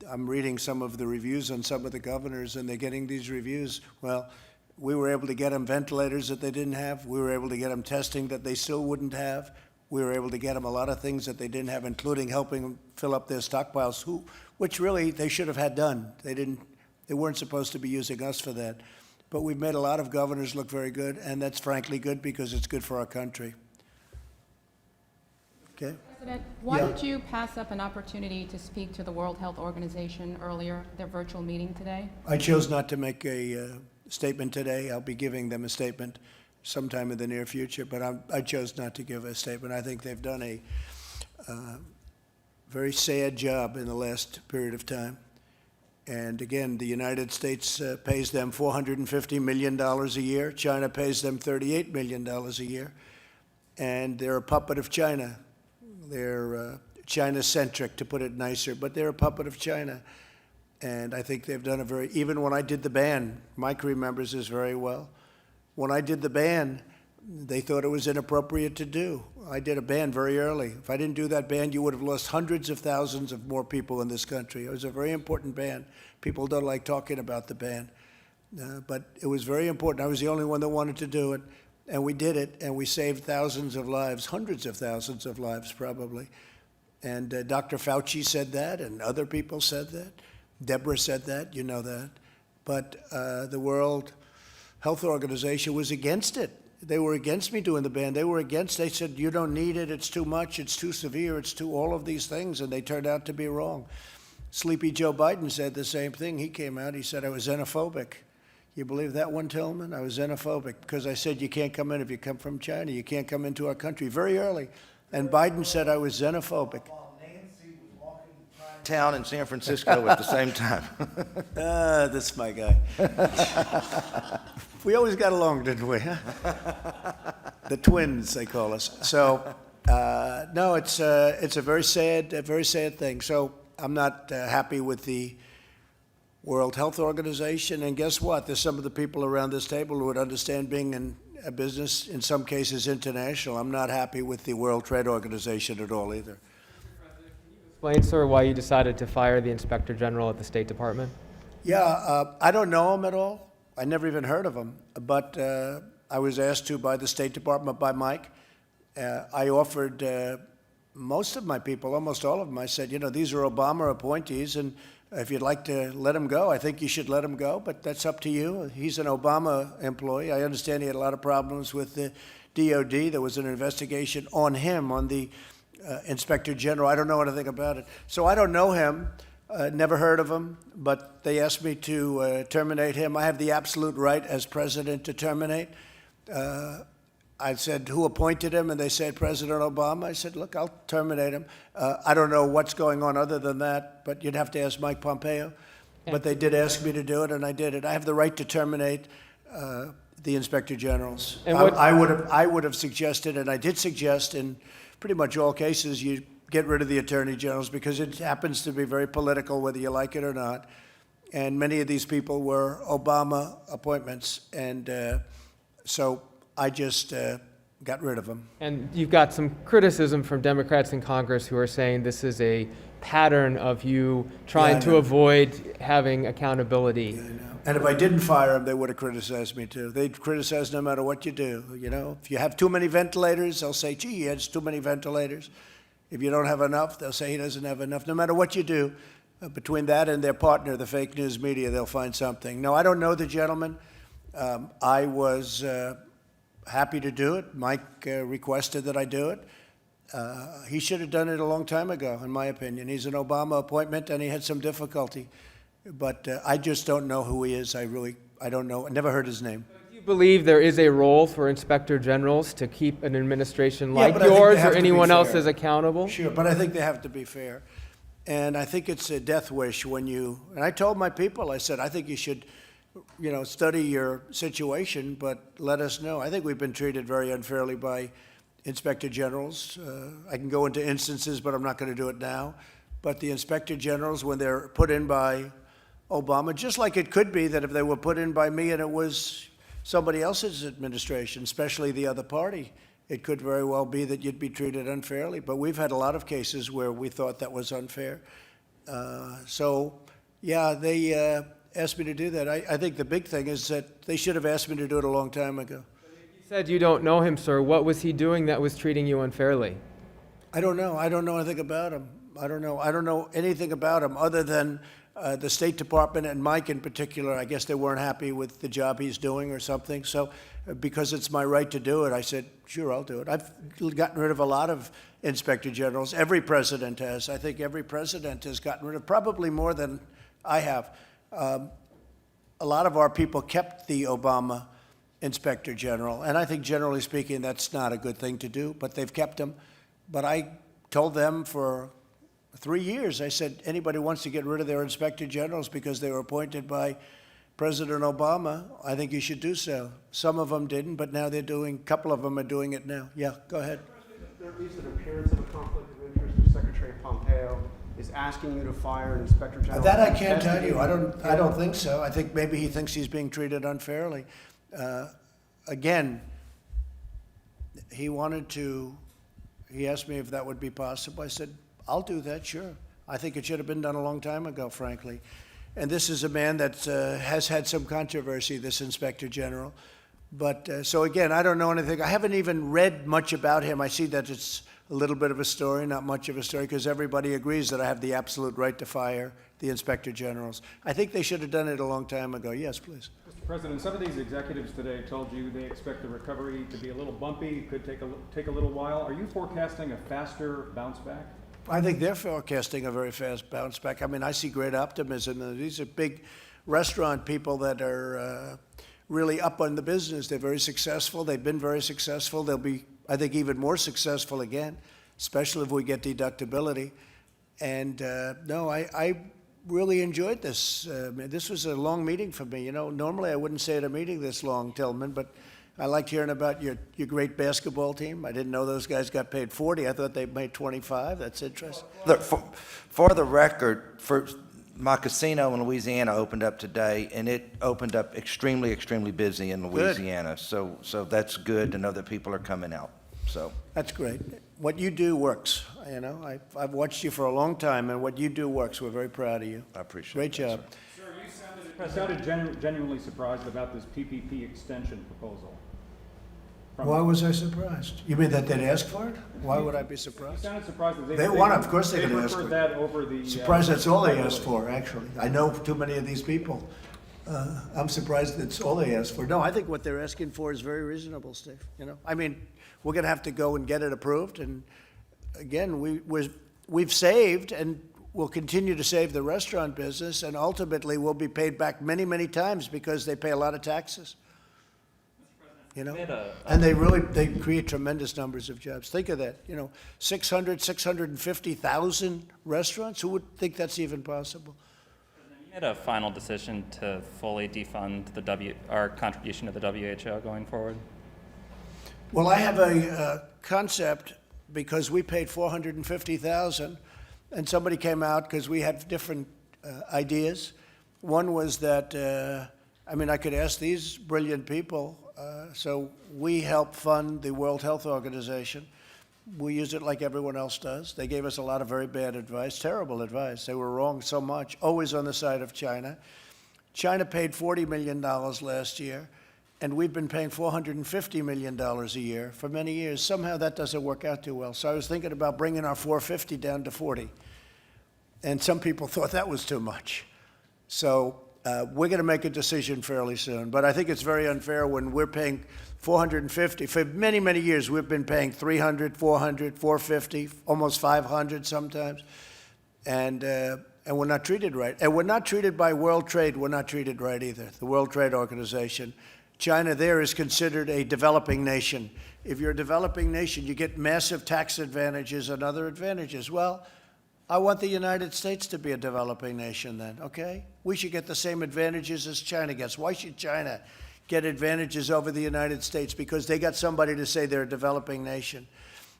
Speaker 1: I'm reading some of the reviews on some of the governors, and they're getting these reviews. Well, we were able to get them ventilators that they didn't have. We were able to get them testing that they still wouldn't have. We were able to get them a lot of things that they didn't have, including helping them fill up their stockpiles, which really they should have had done. They weren't supposed to be using us for that. But we've made a lot of governors look very good, and that's frankly good because it's good for our country. Okay?
Speaker 2: President, why did you pass up an opportunity to speak to the World Health Organization earlier, their virtual meeting today?
Speaker 1: I chose not to make a statement today. I'll be giving them a statement sometime in the near future, but I chose not to give a statement. I think they've done a very sad job in the last period of time. And again, the United States pays them $450 million a year. China pays them $38 million a year. And they're a puppet of China. They're China-centric, to put it nicer, but they're a puppet of China. And I think they've done even when I did the ban, Mike remembers this very well. When I did the ban, they thought it was inappropriate to do. I did a ban very early. If I didn't do that ban, you would have lost hundreds of thousands of more people in this country. It was a very important ban. People don't like talking about the ban. But it was very important. I was the only one that wanted to do it. And we did it, and we saved thousands of lives, hundreds of thousands of lives probably. And Dr. Fauci said that, and other people said that. Deborah said that, you know that. But the World Health Organization was against it. They were against me doing the ban. They said, you don't need it, it's too much, it's too severe, it's too all of these things, and they turned out to be wrong. Sleepy Joe Biden said the same thing. He came out, he said I was xenophobic. You believe that one, Tillman? I was xenophobic because I said you can't come in if you come from China. You can't come into our country very early. And Biden said I was xenophobic.
Speaker 14: Town in San Francisco at the same time.
Speaker 1: That's my guy. We always got along, didn't we? The twins, they call us. So, no, it's a very sad thing. So I'm not happy with the World Health Organization, and guess what? There's some of the people around this table who would understand being in a business, in some cases international. I'm not happy with the World Trade Organization at all either.
Speaker 22: Explain, sir, why you decided to fire the Inspector General at the State Department?
Speaker 1: Yeah, I don't know him at all. I never even heard of him, but I was asked to by the State Department, by Mike. I offered most of my people, almost all of them, I said, you know, these are Obama appointees, and if you'd like to let him go, I think you should let him go, but that's up to you. He's an Obama employee. I understand he had a lot of problems with the DOD. There was an investigation on him, on the Inspector General. I don't know anything about it. So I don't know him, never heard of him, but they asked me to terminate him. I have the absolute right as president to terminate. I said, who appointed him? And they said, President Obama. I said, look, I'll terminate him. I don't know what's going on other than that, but you'd have to ask Mike Pompeo. But they did ask me to do it, and I did it. I have the right to terminate the Inspector Generals.
Speaker 22: And
Speaker 1: I would have suggested, and I did suggest in pretty much all cases, you get rid of the Attorney Generals because it happens to be very political, whether you like it or not. And many of these people were Obama appointments. And so I just got rid of them.
Speaker 22: And you've got some criticism from Democrats in Congress who are saying this is a pattern of you trying to avoid having accountability.
Speaker 1: And if I didn't fire them, they would have criticized me too. They'd criticize no matter what you do. You know, if you have too many ventilators, they'll say, gee, he has too many ventilators. If you don't have enough, they'll say he doesn't have enough. No matter what you do, between that and their partner, the fake news media, they'll find something. No, I don't know the gentleman. I was happy to do it. Mike requested that I do it. He should have done it a long time ago, in my opinion. He's an Obama appointment, and he had some difficulty. But I just don't know who he is. I don't know. I never heard his name.
Speaker 22: Do you believe there is a role for inspector generals to keep an administration
Speaker 1: Yeah,
Speaker 22: like
Speaker 1: but I think they
Speaker 22: yours
Speaker 1: have
Speaker 22: or
Speaker 1: to be
Speaker 22: anyone else
Speaker 1: fair.
Speaker 22: as accountable?
Speaker 1: Sure, but I think they have to be fair. And I think it's a death wish when you, and I told my people, I said, I think you should, study your situation, but let us know. I think we've been treated very unfairly by inspector generals. I can go into instances, but I'm not going to do it now. But the inspector generals, when they're put in by Obama, just like it could be that if they were put in by me and it was somebody else's administration, especially the other party, it could very well be that you'd be treated unfairly. But we've had a lot of cases where we thought that was unfair. They asked me to do that. I think the big thing is that they should have asked me to do it a long time ago.
Speaker 22: You said you don't know him, sir. What was he doing that was treating you unfairly?
Speaker 1: I don't know. I don't know anything about him. I don't know anything about him other than the State Department and Mike in particular. I guess they weren't happy with the job he's doing or something. So because it's my right to do it, I said, sure, I'll do it. I've gotten rid of a lot of inspector generals. Every president has. I think every president has gotten rid of probably more than I have. A lot of our people kept the Obama inspector general, and I think generally speaking that's not a good thing to do, but they've kept him. But I told them for 3 years, I said, anybody wants to get rid of their inspector generals because they were appointed by President Obama, I think you should do so. Some of them didn't, but now a couple of them are doing it now. Yeah, go ahead.
Speaker 20: There is an appearance of a conflict of interest if Secretary Pompeo is asking you to fire an inspector general.
Speaker 1: That I can't tell you. I don't think so. I think maybe he thinks he's being treated unfairly. Again, he asked me if that would be possible. I said, I'll do that, sure. I think it should have been done a long time ago, frankly. And this is a man that has had some controversy, this inspector general. But so again, I don't know anything. I haven't even read much about him. I see that it's a little bit of a story, not much of a story, because everybody agrees that I have the absolute right to fire the inspector generals. I think they should have done it a long time ago. Yes, please.
Speaker 5: Mr. President, some of these executives today told you they expect the recovery to be a little bumpy, could take a little while. Are you forecasting a faster bounce back?
Speaker 1: I think they're forecasting a very fast bounce back. I mean, I see great optimism. These are big restaurant people that are really up on the business. They're very successful. They've been very successful. They'll be, I think, even more successful again, especially if we get deductibility. And no, I really enjoyed this. This was a long meeting for me. Normally I wouldn't say at a meeting this long, Tillman, but I liked hearing about your great basketball team. I didn't know those guys got paid 40. I thought they made 25. That's interesting.
Speaker 14: For the record, my casino in Louisiana opened up today, and it opened up extremely, extremely busy in Louisiana. So that's good to know that people are coming out. So
Speaker 1: that's great. What you do works. I've watched you for a long time, and what you do works. We're very proud of you.
Speaker 14: I appreciate it.
Speaker 1: Great job.
Speaker 5: Sir, you sounded genuinely surprised about this PPP extension proposal.
Speaker 1: Why was I surprised? You mean that they'd ask for it? Why would I be surprised?
Speaker 5: You sounded surprised that
Speaker 1: They want it. Of course they're
Speaker 5: they
Speaker 1: going to ask for
Speaker 5: preferred
Speaker 1: it.
Speaker 5: that over the...
Speaker 1: Surprised that's all they asked for, actually. I know too many of these people. I'm surprised that's all they asked for. No, I think what they're asking for is very reasonable, Steve. I mean, we're going to have to go and get it approved. And again, we've saved and we'll continue to save the restaurant business, and ultimately we'll be paid back many, many times because they pay a lot of taxes. And they create tremendous numbers of jobs. Think of that, 650,000 restaurants. Who would think that's even possible?
Speaker 7: You made a final decision to fully defund our contribution to the WHO going forward?
Speaker 1: Well, I have a concept because we paid $450,000, and somebody came out because we had different ideas, One was that, I could ask these brilliant people. So we help fund the World Health Organization. We use it like everyone else does. They gave us a lot of very bad advice, terrible advice. They were wrong so much, always on the side of China. China paid $40 million last year, and we've been paying $450 million a year for many years. Somehow that doesn't work out too well. So I was thinking about bringing our 450 down to 40. And some people thought that was too much. So we're going to make a decision fairly soon. But I think it's very unfair when we're paying 450. For many, many years, we've been paying 300, 400, 450, almost 500 sometimes. And we're not treated right. And we're not treated by World Trade. We're not treated right either, the World Trade Organization. China there is considered a developing nation. If you're a developing nation, you get massive tax advantages and other advantages. Well, I want the United States to be a developing nation then, okay? We should get the same advantages as China gets. Why should China get advantages over the United States? Because they got somebody to say they're a developing nation.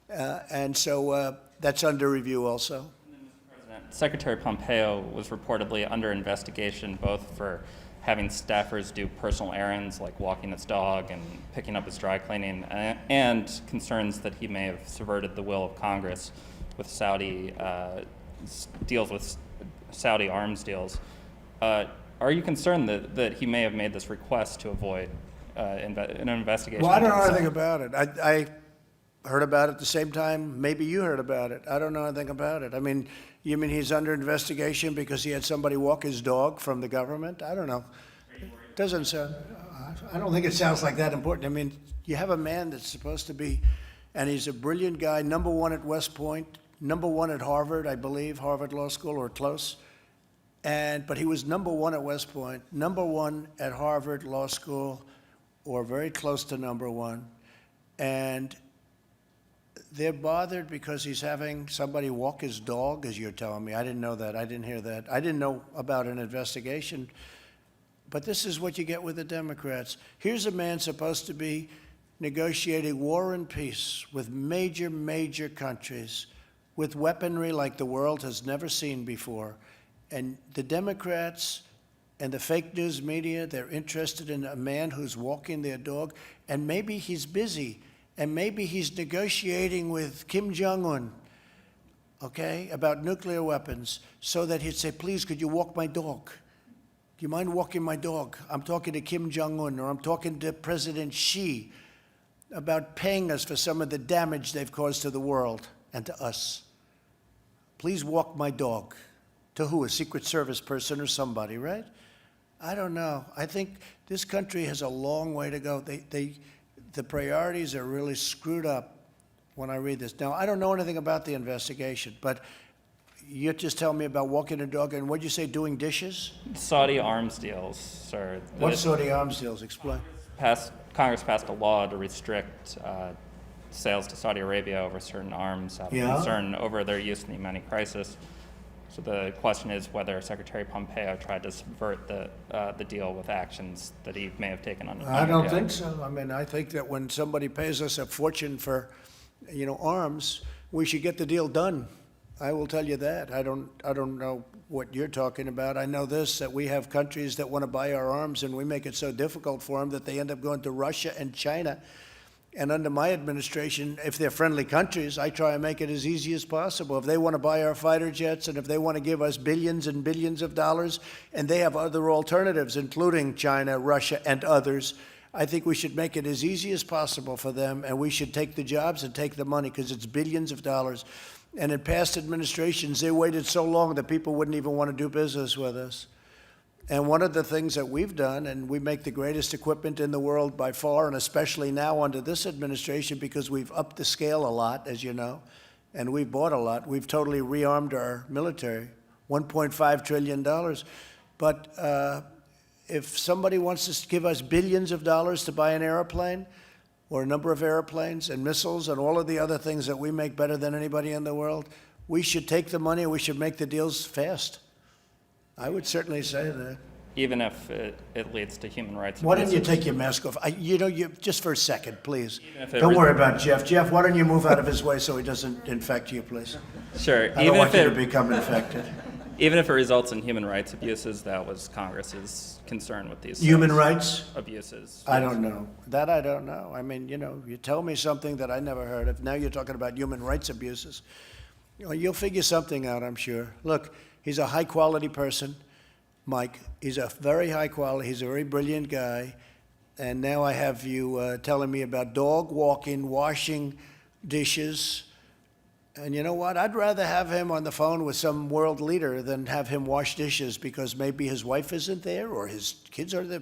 Speaker 1: And so that's under review also.
Speaker 7: Secretary Pompeo was reportedly under investigation both for having staffers do personal errands like walking his dog and picking up his dry cleaning, and concerns that he may have subverted the will of Congress with Saudi deals with Saudi arms deals. Are you concerned that he may have made this request to avoid an investigation?
Speaker 1: Well, I don't know anything about it. I heard about it at the same time maybe you heard about it. I don't know anything about it. I mean, you mean he's under investigation because he had somebody walk his dog from the government? I don't know. Doesn't sound, I don't think it sounds like that important. I mean, you have a man that's supposed to be, and he's a brilliant guy, #1 at West Point, #1 at Harvard, I believe, Harvard Law School or close. But he was #1 at West Point, #1 at Harvard Law School, or very close to #1. And they're bothered because he's having somebody walk his dog, as you're telling me. I didn't know that. I didn't hear that. I didn't know about an investigation. But this is what you get with the Democrats. Here's a man supposed to be negotiating war and peace with major, major countries, with weaponry like the world has never seen before. And the Democrats and the fake news media, they're interested in a man who's walking their dog, and maybe he's busy, and maybe he's negotiating with Kim Jong-un, okay, about nuclear weapons, so that he'd say, please, could you walk my dog? Do you mind walking my dog? I'm talking to Kim Jong-un, or I'm talking to President Xi about paying us for some of the damage they've caused to the world and to us. Please walk my dog. To who? A Secret Service person or somebody, right? I don't know. I think this country has a long way to go. The priorities are really screwed up when I read this. Now, I don't know anything about the investigation, but you just tell me about walking a dog, and what'd you say, doing dishes?
Speaker 7: Saudi arms deals, sir.
Speaker 1: What Saudi arms deals? Explain.
Speaker 7: Congress passed a law to restrict sales to Saudi Arabia over certain arms out of concern over their use in the Yemeni crisis. So the question is whether Secretary Pompeo tried to subvert the deal with actions that he may have taken on.
Speaker 1: I don't think so. I mean, I think that when somebody pays us a fortune for, arms, we should get the deal done. I will tell you that. I don't know what you're talking about. I know this, that we have countries that want to buy our arms, and we make it so difficult for them that they end up going to Russia and China. And under my administration, if they're friendly countries, I try and make it as easy as possible. If they want to buy our fighter jets, and if they want to give us billions and billions of dollars, and they have other alternatives, including China, Russia, and others, I think we should make it as easy as possible for them, and we should take the jobs and take the money, because it's billions of dollars. And in past administrations, they waited so long that people wouldn't even want to do business with us. And one of the things that we've done, and we make the greatest equipment in the world by far, and especially now under this administration, because we've upped the scale a lot, as you know, and we've bought a lot. We've totally rearmed our military, $1.5 trillion. But if somebody wants to give us billions of dollars to buy an airplane, or a number of airplanes and missiles and all of the other things that we make better than anybody in the world, we should take the money and we should make the deals fast. I would certainly say that.
Speaker 7: Even if it leads to human rights.
Speaker 1: Why don't you take your mask off? Just for a second, please. Don't worry about Jeff. Jeff, why don't you move out of his way so he doesn't infect you, please?
Speaker 7: Sure.
Speaker 1: I don't want you to become infected.
Speaker 7: Even if it results in human rights abuses, that was Congress's concern with these
Speaker 1: Human rights?
Speaker 7: abuses.
Speaker 1: I don't know. That I don't know. I mean, you tell me something that I never heard of. Now you're talking about human rights abuses. You'll figure something out, I'm sure. Look, he's a high-quality person, Mike. He's a very high quality, he's a very brilliant guy. And now I have you telling me about dog walking, washing dishes. And you know what? I'd rather have him on the phone with some world leader than have him wash dishes because maybe his wife isn't there or his kids are there.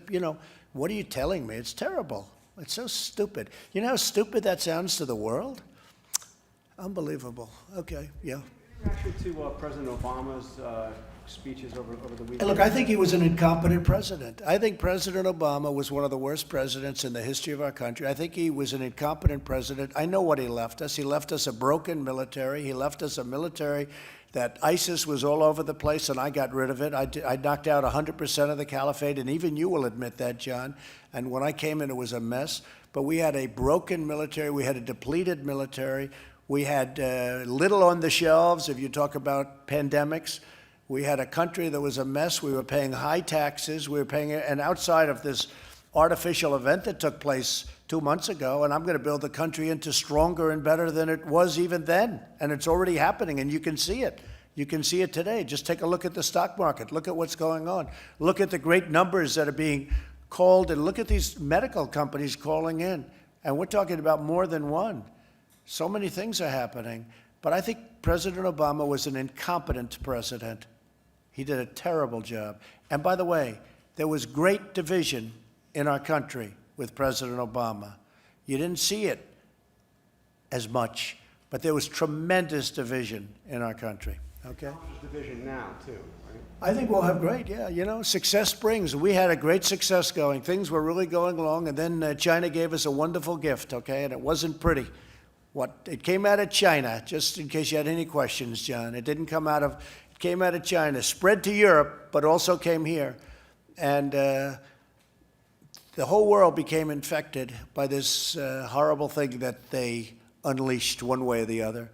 Speaker 1: What are you telling me? It's terrible. It's so stupid. You know how stupid that sounds to the world? Unbelievable. Okay, yeah.
Speaker 20: Reaction to President Obama's speeches over the weekend?
Speaker 1: Hey, look, I think he was an incompetent president. I think President Obama was one of the worst presidents in the history of our country. I think he was an incompetent president. I know what he left us. He left us a broken military. He left us a military that ISIS was all over the place, and I got rid of it. I knocked out 100% of the caliphate, and even you will admit that, John. And when I came in, it was a mess. But we had a broken military. We had a depleted military. We had little on the shelves, if you talk about pandemics. We had a country that was a mess. We were paying high taxes. We were paying, and outside of this artificial event that took place 2 months ago, and I'm going to build the country into stronger and better than it was even then. And it's already happening, and you can see it. You can see it today. Just take a look at the stock market. Look at what's going on. Look at the great numbers that are being called, and look at these medical companies calling in. And we're talking about more than one. So many things are happening. But I think President Obama was an incompetent president. He did a terrible job. And by the way, there was great division in our country with President Obama. You didn't see it as much, but there was tremendous division in our country. Okay?
Speaker 20: There's division now, too, right?
Speaker 1: I think we'll have great, yeah. Success brings. We had a great success going. Things were really going along, and then China gave us a wonderful gift, okay? And it wasn't pretty. It came out of China, just in case you had any questions, John. It came out of China, spread to Europe, but also came here. And the whole world became infected by this horrible thing that they unleashed one way or the other.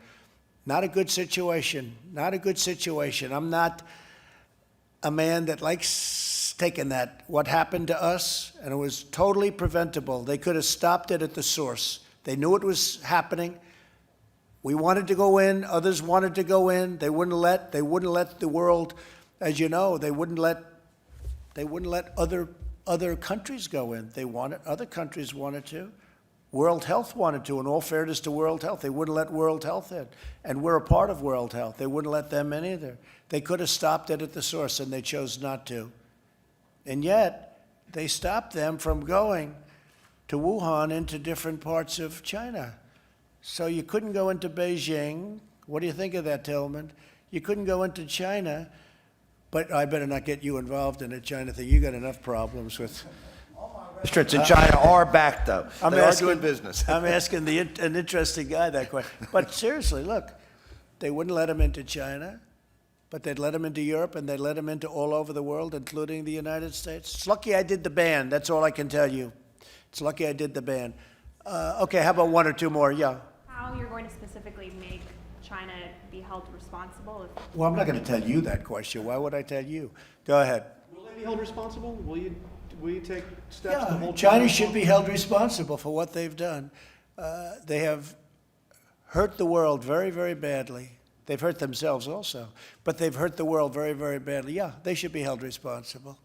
Speaker 1: Not a good situation, not a good situation. I'm not a man that likes taking what happened to us, and it was totally preventable. They could have stopped it at the source. They knew it was happening. We wanted to go in. Others wanted to go in. They wouldn't let the world, as you know, they wouldn't let other countries go in. Other countries wanted to. World Health wanted to. In all fairness to World Health, they wouldn't let World Health in. And we're a part of World Health. They wouldn't let them in either. They could have stopped it at the source, and they chose not to. And yet, they stopped them from going to Wuhan into different parts of China. So you couldn't go into Beijing. What do you think of that, Tillman? You couldn't go into China, but I better not get you involved in a China thing. You got enough problems with.
Speaker 14: Restaurants in China are back, though. They are doing business.
Speaker 1: I'm asking an interesting guy that question. But seriously, look, they wouldn't let him into China, but they'd let him into Europe, and they'd let him into all over the world, including the United States. It's lucky I did the ban. That's all I can tell you. It's lucky I did the ban. Okay, how about one or two more? Yeah.
Speaker 21: How you're going to specifically make China be held responsible?
Speaker 1: Well, I'm not going to tell you that question. Why would I tell you? Go ahead.
Speaker 20: Will they be held responsible? Will you take steps to hold
Speaker 1: China should be held responsible for what they've done. They have hurt the world very, very badly. They've hurt themselves also, but they've hurt the world very, very badly. Yeah, they should be held responsible.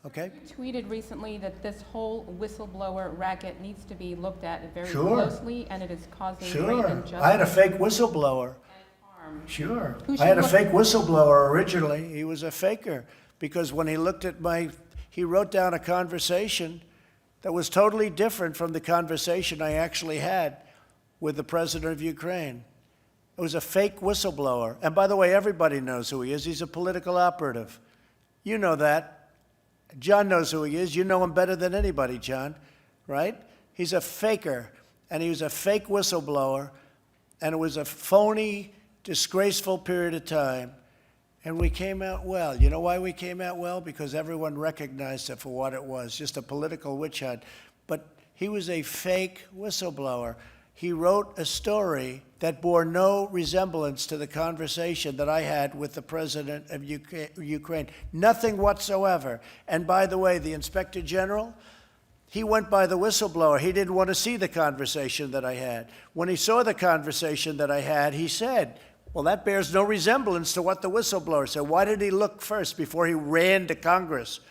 Speaker 1: Okay?
Speaker 2: You tweeted recently that this whole whistleblower racket needs to be looked at very
Speaker 1: Sure.
Speaker 2: closely, and it is causing great injustice.
Speaker 1: I had a fake whistleblower. Sure.
Speaker 2: Who
Speaker 1: I had a
Speaker 2: should
Speaker 1: fake whistleblower originally. He was a faker because when he looked at he wrote down a conversation that was totally different from the conversation I actually had with the president of Ukraine. It was a fake whistleblower. And by the way, everybody knows who he is. He's a political operative. You know that. John knows who he is. You know him better than anybody, John, right? He's a faker, and he was a fake whistleblower, and it was a phony, disgraceful period of time, and we came out well. You know why we came out well? Because everyone recognized it for what it was, just a political witch hunt. But he was a fake whistleblower. he wrote a story that bore no resemblance to the conversation that I had with the president of Ukraine. Nothing whatsoever. And by the way, the Inspector General, he went by the whistleblower. He didn't want to see the conversation that I had. When he saw the conversation that I had, he said, well, that bears no resemblance to what the whistleblower said. Why did he look first before he ran to Congress?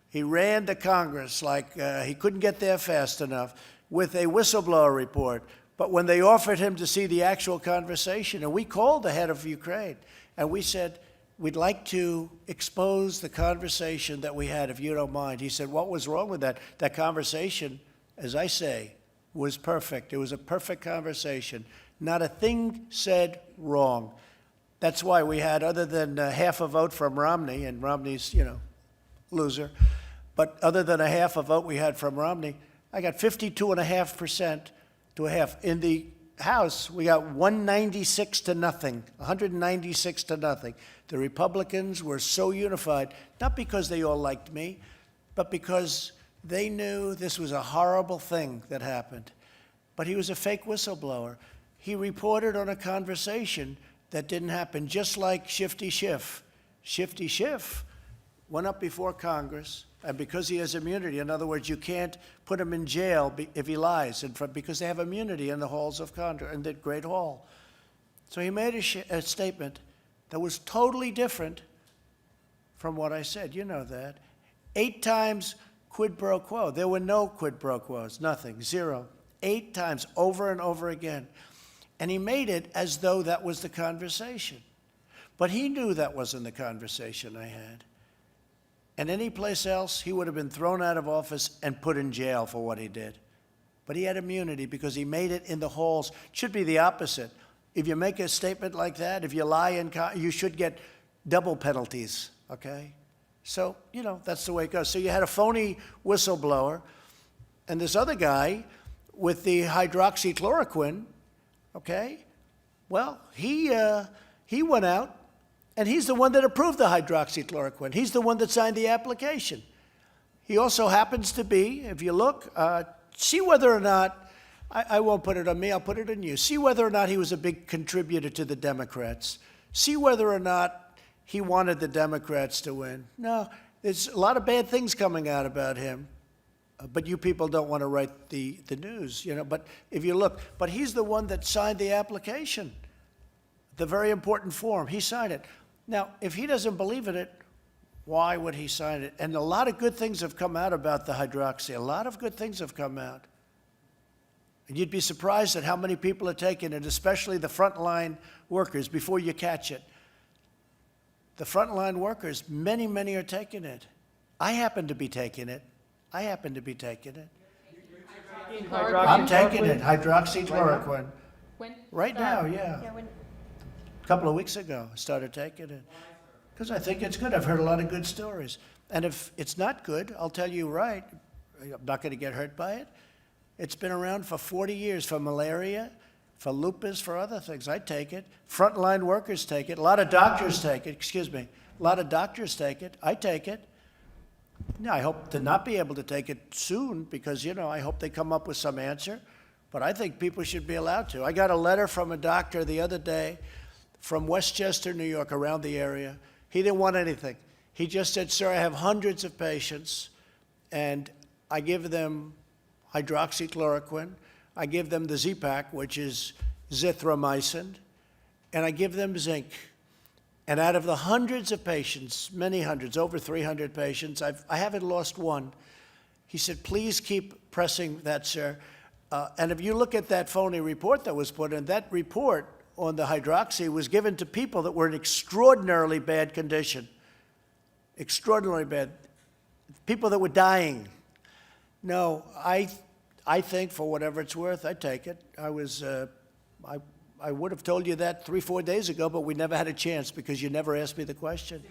Speaker 1: He ran to Congress like he couldn't get there fast enough with a whistleblower report. But when they offered him to see the actual conversation, and we called the head of Ukraine, and we said, we'd like to expose the conversation that we had, if you don't mind. He said, what was wrong with that? That conversation, as I say, was perfect. It was a perfect conversation. Not a thing said wrong. That's why we had, other than half a vote from Romney, and Romney's, loser, but other than a half a vote we had from Romney, I got 52.5% to a half. In the House, we got 196 to nothing, 196 to nothing. The Republicans were so unified, not because they all liked me, but because they knew this was a horrible thing that happened. But he was a fake whistleblower. He reported on a conversation that didn't happen, just like Shifty Schiff. Shifty Schiff went up before Congress, and because he has immunity, in other words, you can't put him in jail if he lies, because they have immunity in the halls of Congress, in the Great Hall. So he made a statement that was totally different from what I said. You know that. 8 times quid pro quo. There were no quid pro quos, nothing, 0. 8 times, over and over again. And he made it as though that was the conversation. But he knew that wasn't the conversation I had. And any place else, he would have been thrown out of office and put in jail for what he did. But he had immunity because he made it in the halls. It should be the opposite. If you make a statement like that, if you lie, you should get double penalties, okay? So, that's the way it goes. So you had a phony whistleblower, and this other guy with the hydroxychloroquine, okay? Well, he went out, and he's the one that approved the hydroxychloroquine. He's the one that signed the application. He also happens to be, if you look, see whether or not, I won't put it on me, I'll put it on you. See whether or not he was a big contributor to the Democrats. See whether or not he wanted the Democrats to win. No, there's a lot of bad things coming out about him. But you people don't want to write the news, But if you look, but he's the one that signed the application, the very important form. He signed it. Now, if he doesn't believe in it, why would he sign it? And a lot of good things have come out about the hydroxy. A lot of good things have come out. And you'd be surprised at how many people are taking it, especially the frontline workers, before you catch it. The frontline workers, many, many are taking it. I happen to be taking it. I'm taking it, hydroxychloroquine.
Speaker 2: When?
Speaker 1: Right now, yeah. A couple of weeks ago, I started taking it. Because I think it's good. I've heard a lot of good stories. And if it's not good, I'll tell you right, I'm not going to get hurt by it. It's been around for 40 years for malaria, for lupus, for other things. I take it. Frontline workers take it. A lot of doctors take it. A lot of doctors take it. I take it. Yeah, I hope to not be able to take it soon because, I hope they come up with some answer. But I think people should be allowed to. I got a letter from a doctor the other day from Westchester, New York, around the area. He didn't want anything. He just said, sir, I have hundreds of patients, and I give them hydroxychloroquine. I give them the Z-Pak, which is zithromycin, and I give them zinc. And out of the hundreds of patients, many hundreds, over 300 patients, I haven't lost one. He said, please keep pressing that, sir. And if you look at that phony report that was put in, that report on the hydroxy was given to people that were in extraordinarily bad condition. Extraordinarily bad. People that were dying. No, I think for whatever it's worth, I take it. I would have told you that 3-4 days ago, but we never had a chance because you never asked me the question.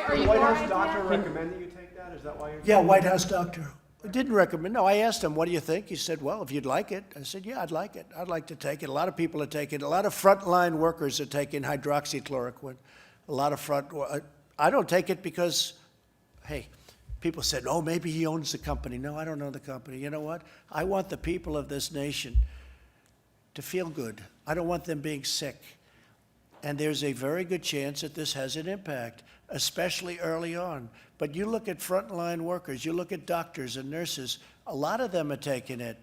Speaker 20: Did the White House doctor recommend that you take that? Is that why you're
Speaker 1: Yeah, White House doctor. Didn't recommend. No, I asked him, what do you think? He said, well, if you'd like it. I said, yeah, I'd like it. I'd like to take it. A lot of people are taking it. A lot of frontline workers are taking hydroxychloroquine. A lot of I don't take it because, hey, people said, oh, maybe he owns the company. No, I don't own the company. You know what? I want the people of this nation to feel good. I don't want them being sick. And there's a very good chance that this has an impact, especially early on. But you look at frontline workers, you look at doctors and nurses, a lot of them are taking it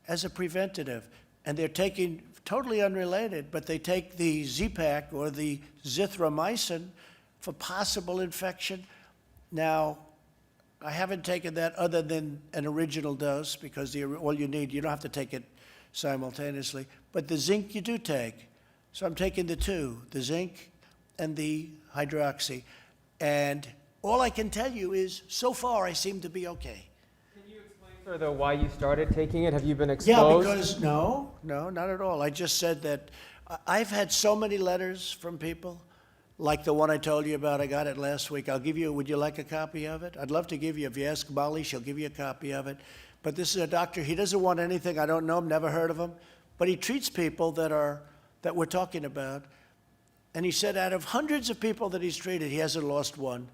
Speaker 1: as a preventative. And they're taking, totally unrelated, but they take the Z-Pak or the zithromycin for possible infection. Now, I haven't taken that other than an original dose because all you need, you don't have to take it simultaneously. But the zinc you do take. So I'm taking the two, the zinc and the hydroxy. And all I can tell you is, so far, I seem to be okay.
Speaker 22: Can you explain, sir, though, why you started taking it? Have you been
Speaker 1: Yeah,
Speaker 22: exposed?
Speaker 1: because, no, not at all. I just said that I've had so many letters from people, like the one I told you about. I got it last week. I'll give you, would you like a copy of it? I'd love to give you. If you ask Molly, she'll give you a copy of it. But this is a doctor. He doesn't want anything. I don't know him, never heard of him. But he treats people that we're talking about. And he said out of hundreds of people that he's treated, he hasn't lost one.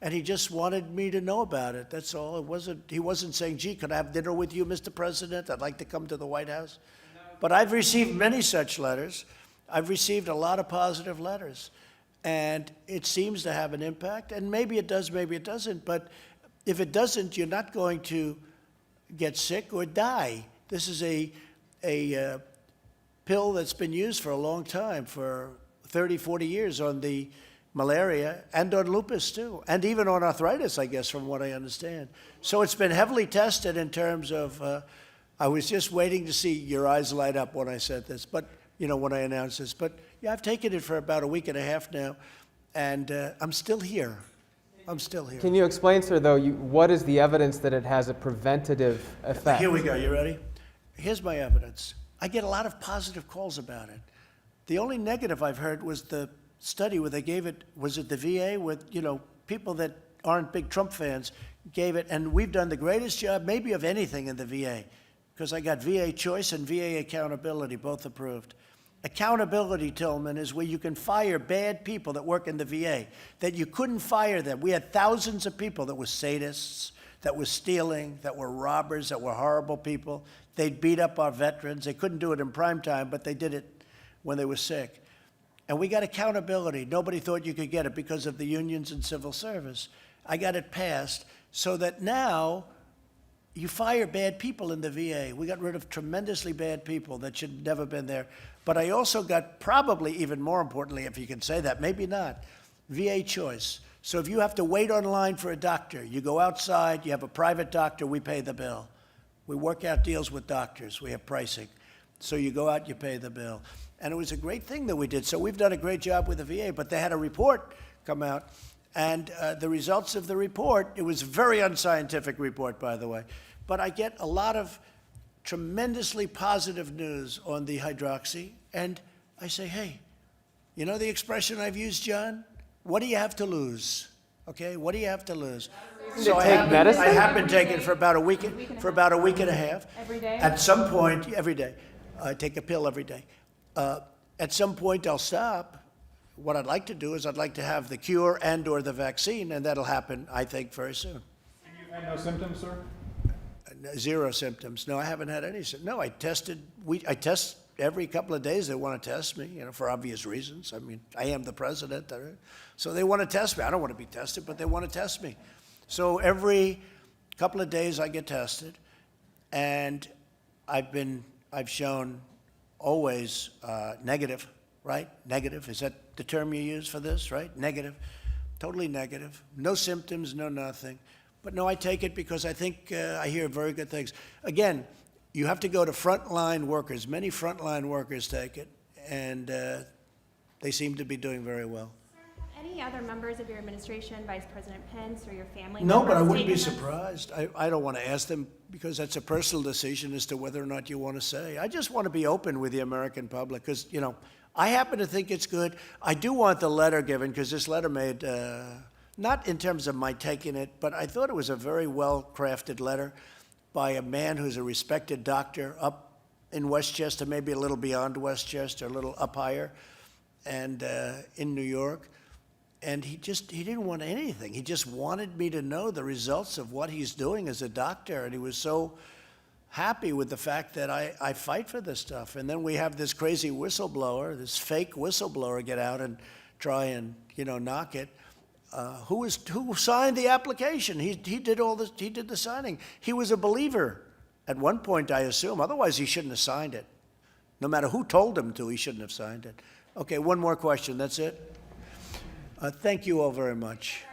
Speaker 1: And he just wanted me to know about it. That's all. He wasn't saying, gee, could I have dinner with you, Mr. President? I'd like to come to the White House. But I've received many such letters. I've received a lot of positive letters. And it seems to have an impact. And maybe it does, maybe it doesn't. But if it doesn't, you're not going to get sick or die. This is a pill that's been used for a long time, for 30, 40 years on the malaria and on lupus too, and even on arthritis, I guess, from what I understand. So it's been heavily tested in terms of, I was just waiting to see your eyes light up when I said this, but, when I announced this. But yeah, I've taken it for about a week and a half now, and I'm still here. I'm still here.
Speaker 22: Can you explain, sir, though, what is the evidence that it has a preventative effect?
Speaker 1: Here we go. You ready? Here's my evidence. I get a lot of positive calls about it. The only negative I've heard was the study where they gave it, was it the VA, with, people that aren't big Trump fans gave it, and we've done the greatest job maybe of anything in the VA, because I got VA Choice and VA Accountability, both approved. Accountability, Tillman, is where you can fire bad people that work in the VA, that you couldn't fire them. We had thousands of people that were sadists, that were stealing, that were robbers, that were horrible people. They'd beat up our veterans. They couldn't do it in prime time, but they did it when they were sick. And we got accountability. Nobody thought you could get it because of the unions and civil service. I got it passed so that now you fire bad people in the VA. We got rid of tremendously bad people that should have never been there. But I also got, probably even more importantly, if you can say that, maybe not, VA Choice. So if you have to wait online for a doctor, you go outside, you have a private doctor, we pay the bill. We work out deals with doctors. We have pricing. So you go out, you pay the bill. And it was a great thing that we did. So we've done a great job with the VA, but they had a report come out. And the results of the report, it was a very unscientific report, by the way, but I get a lot of tremendously positive news on the hydroxy. And I say, hey, you know the expression I've used, John? What do you have to lose? Okay, what do you have to lose? So I have been taking it for about a week and a half.
Speaker 2: Every day?
Speaker 1: At some point, every day. I take a pill every day. At some point, I'll stop. What I'd like to do is I'd like to have the cure and or the vaccine, and that'll happen, I think, very soon.
Speaker 5: And you've had no symptoms, sir?
Speaker 1: Zero symptoms. No, I haven't had any. No, I test every couple of days. They want to test me, for obvious reasons. I mean, I am the president, so they want to test me. I don't want to be tested, but they want to test me. So every couple of days I get tested, and I've shown always negative, right? Negative, is that the term you use for this, right? Negative, totally negative. No symptoms, no nothing. But no, I take it because I think I hear very good things. Again, you have to go to frontline workers. Many frontline workers take it, and they seem to be doing very well.
Speaker 21: Any other members of your administration, Vice President Pence or your family
Speaker 1: No,
Speaker 21: members
Speaker 1: but I wouldn't be
Speaker 21: taken them?
Speaker 1: surprised. I don't want to ask them because that's a personal decision as to whether or not you want to say. I just want to be open with the American public because, I happen to think it's good. I do want the letter given because this letter made, not in terms of my taking it, but I thought it was a very well-crafted letter by a man who's a respected doctor up in Westchester, maybe a little beyond Westchester, a little up higher, and in New York. And he didn't want anything. He just wanted me to know the results of what he's doing as a doctor. And he was so happy with the fact that I fight for this stuff. And then we have this crazy whistleblower, this fake whistleblower get out and try and, knock it. Who signed the application? He did all this, he did the signing. He was a believer at one point, I assume. Otherwise, he shouldn't have signed it. No matter who told him to, he shouldn't have signed it. Okay, one more question, that's it. Thank you all very much.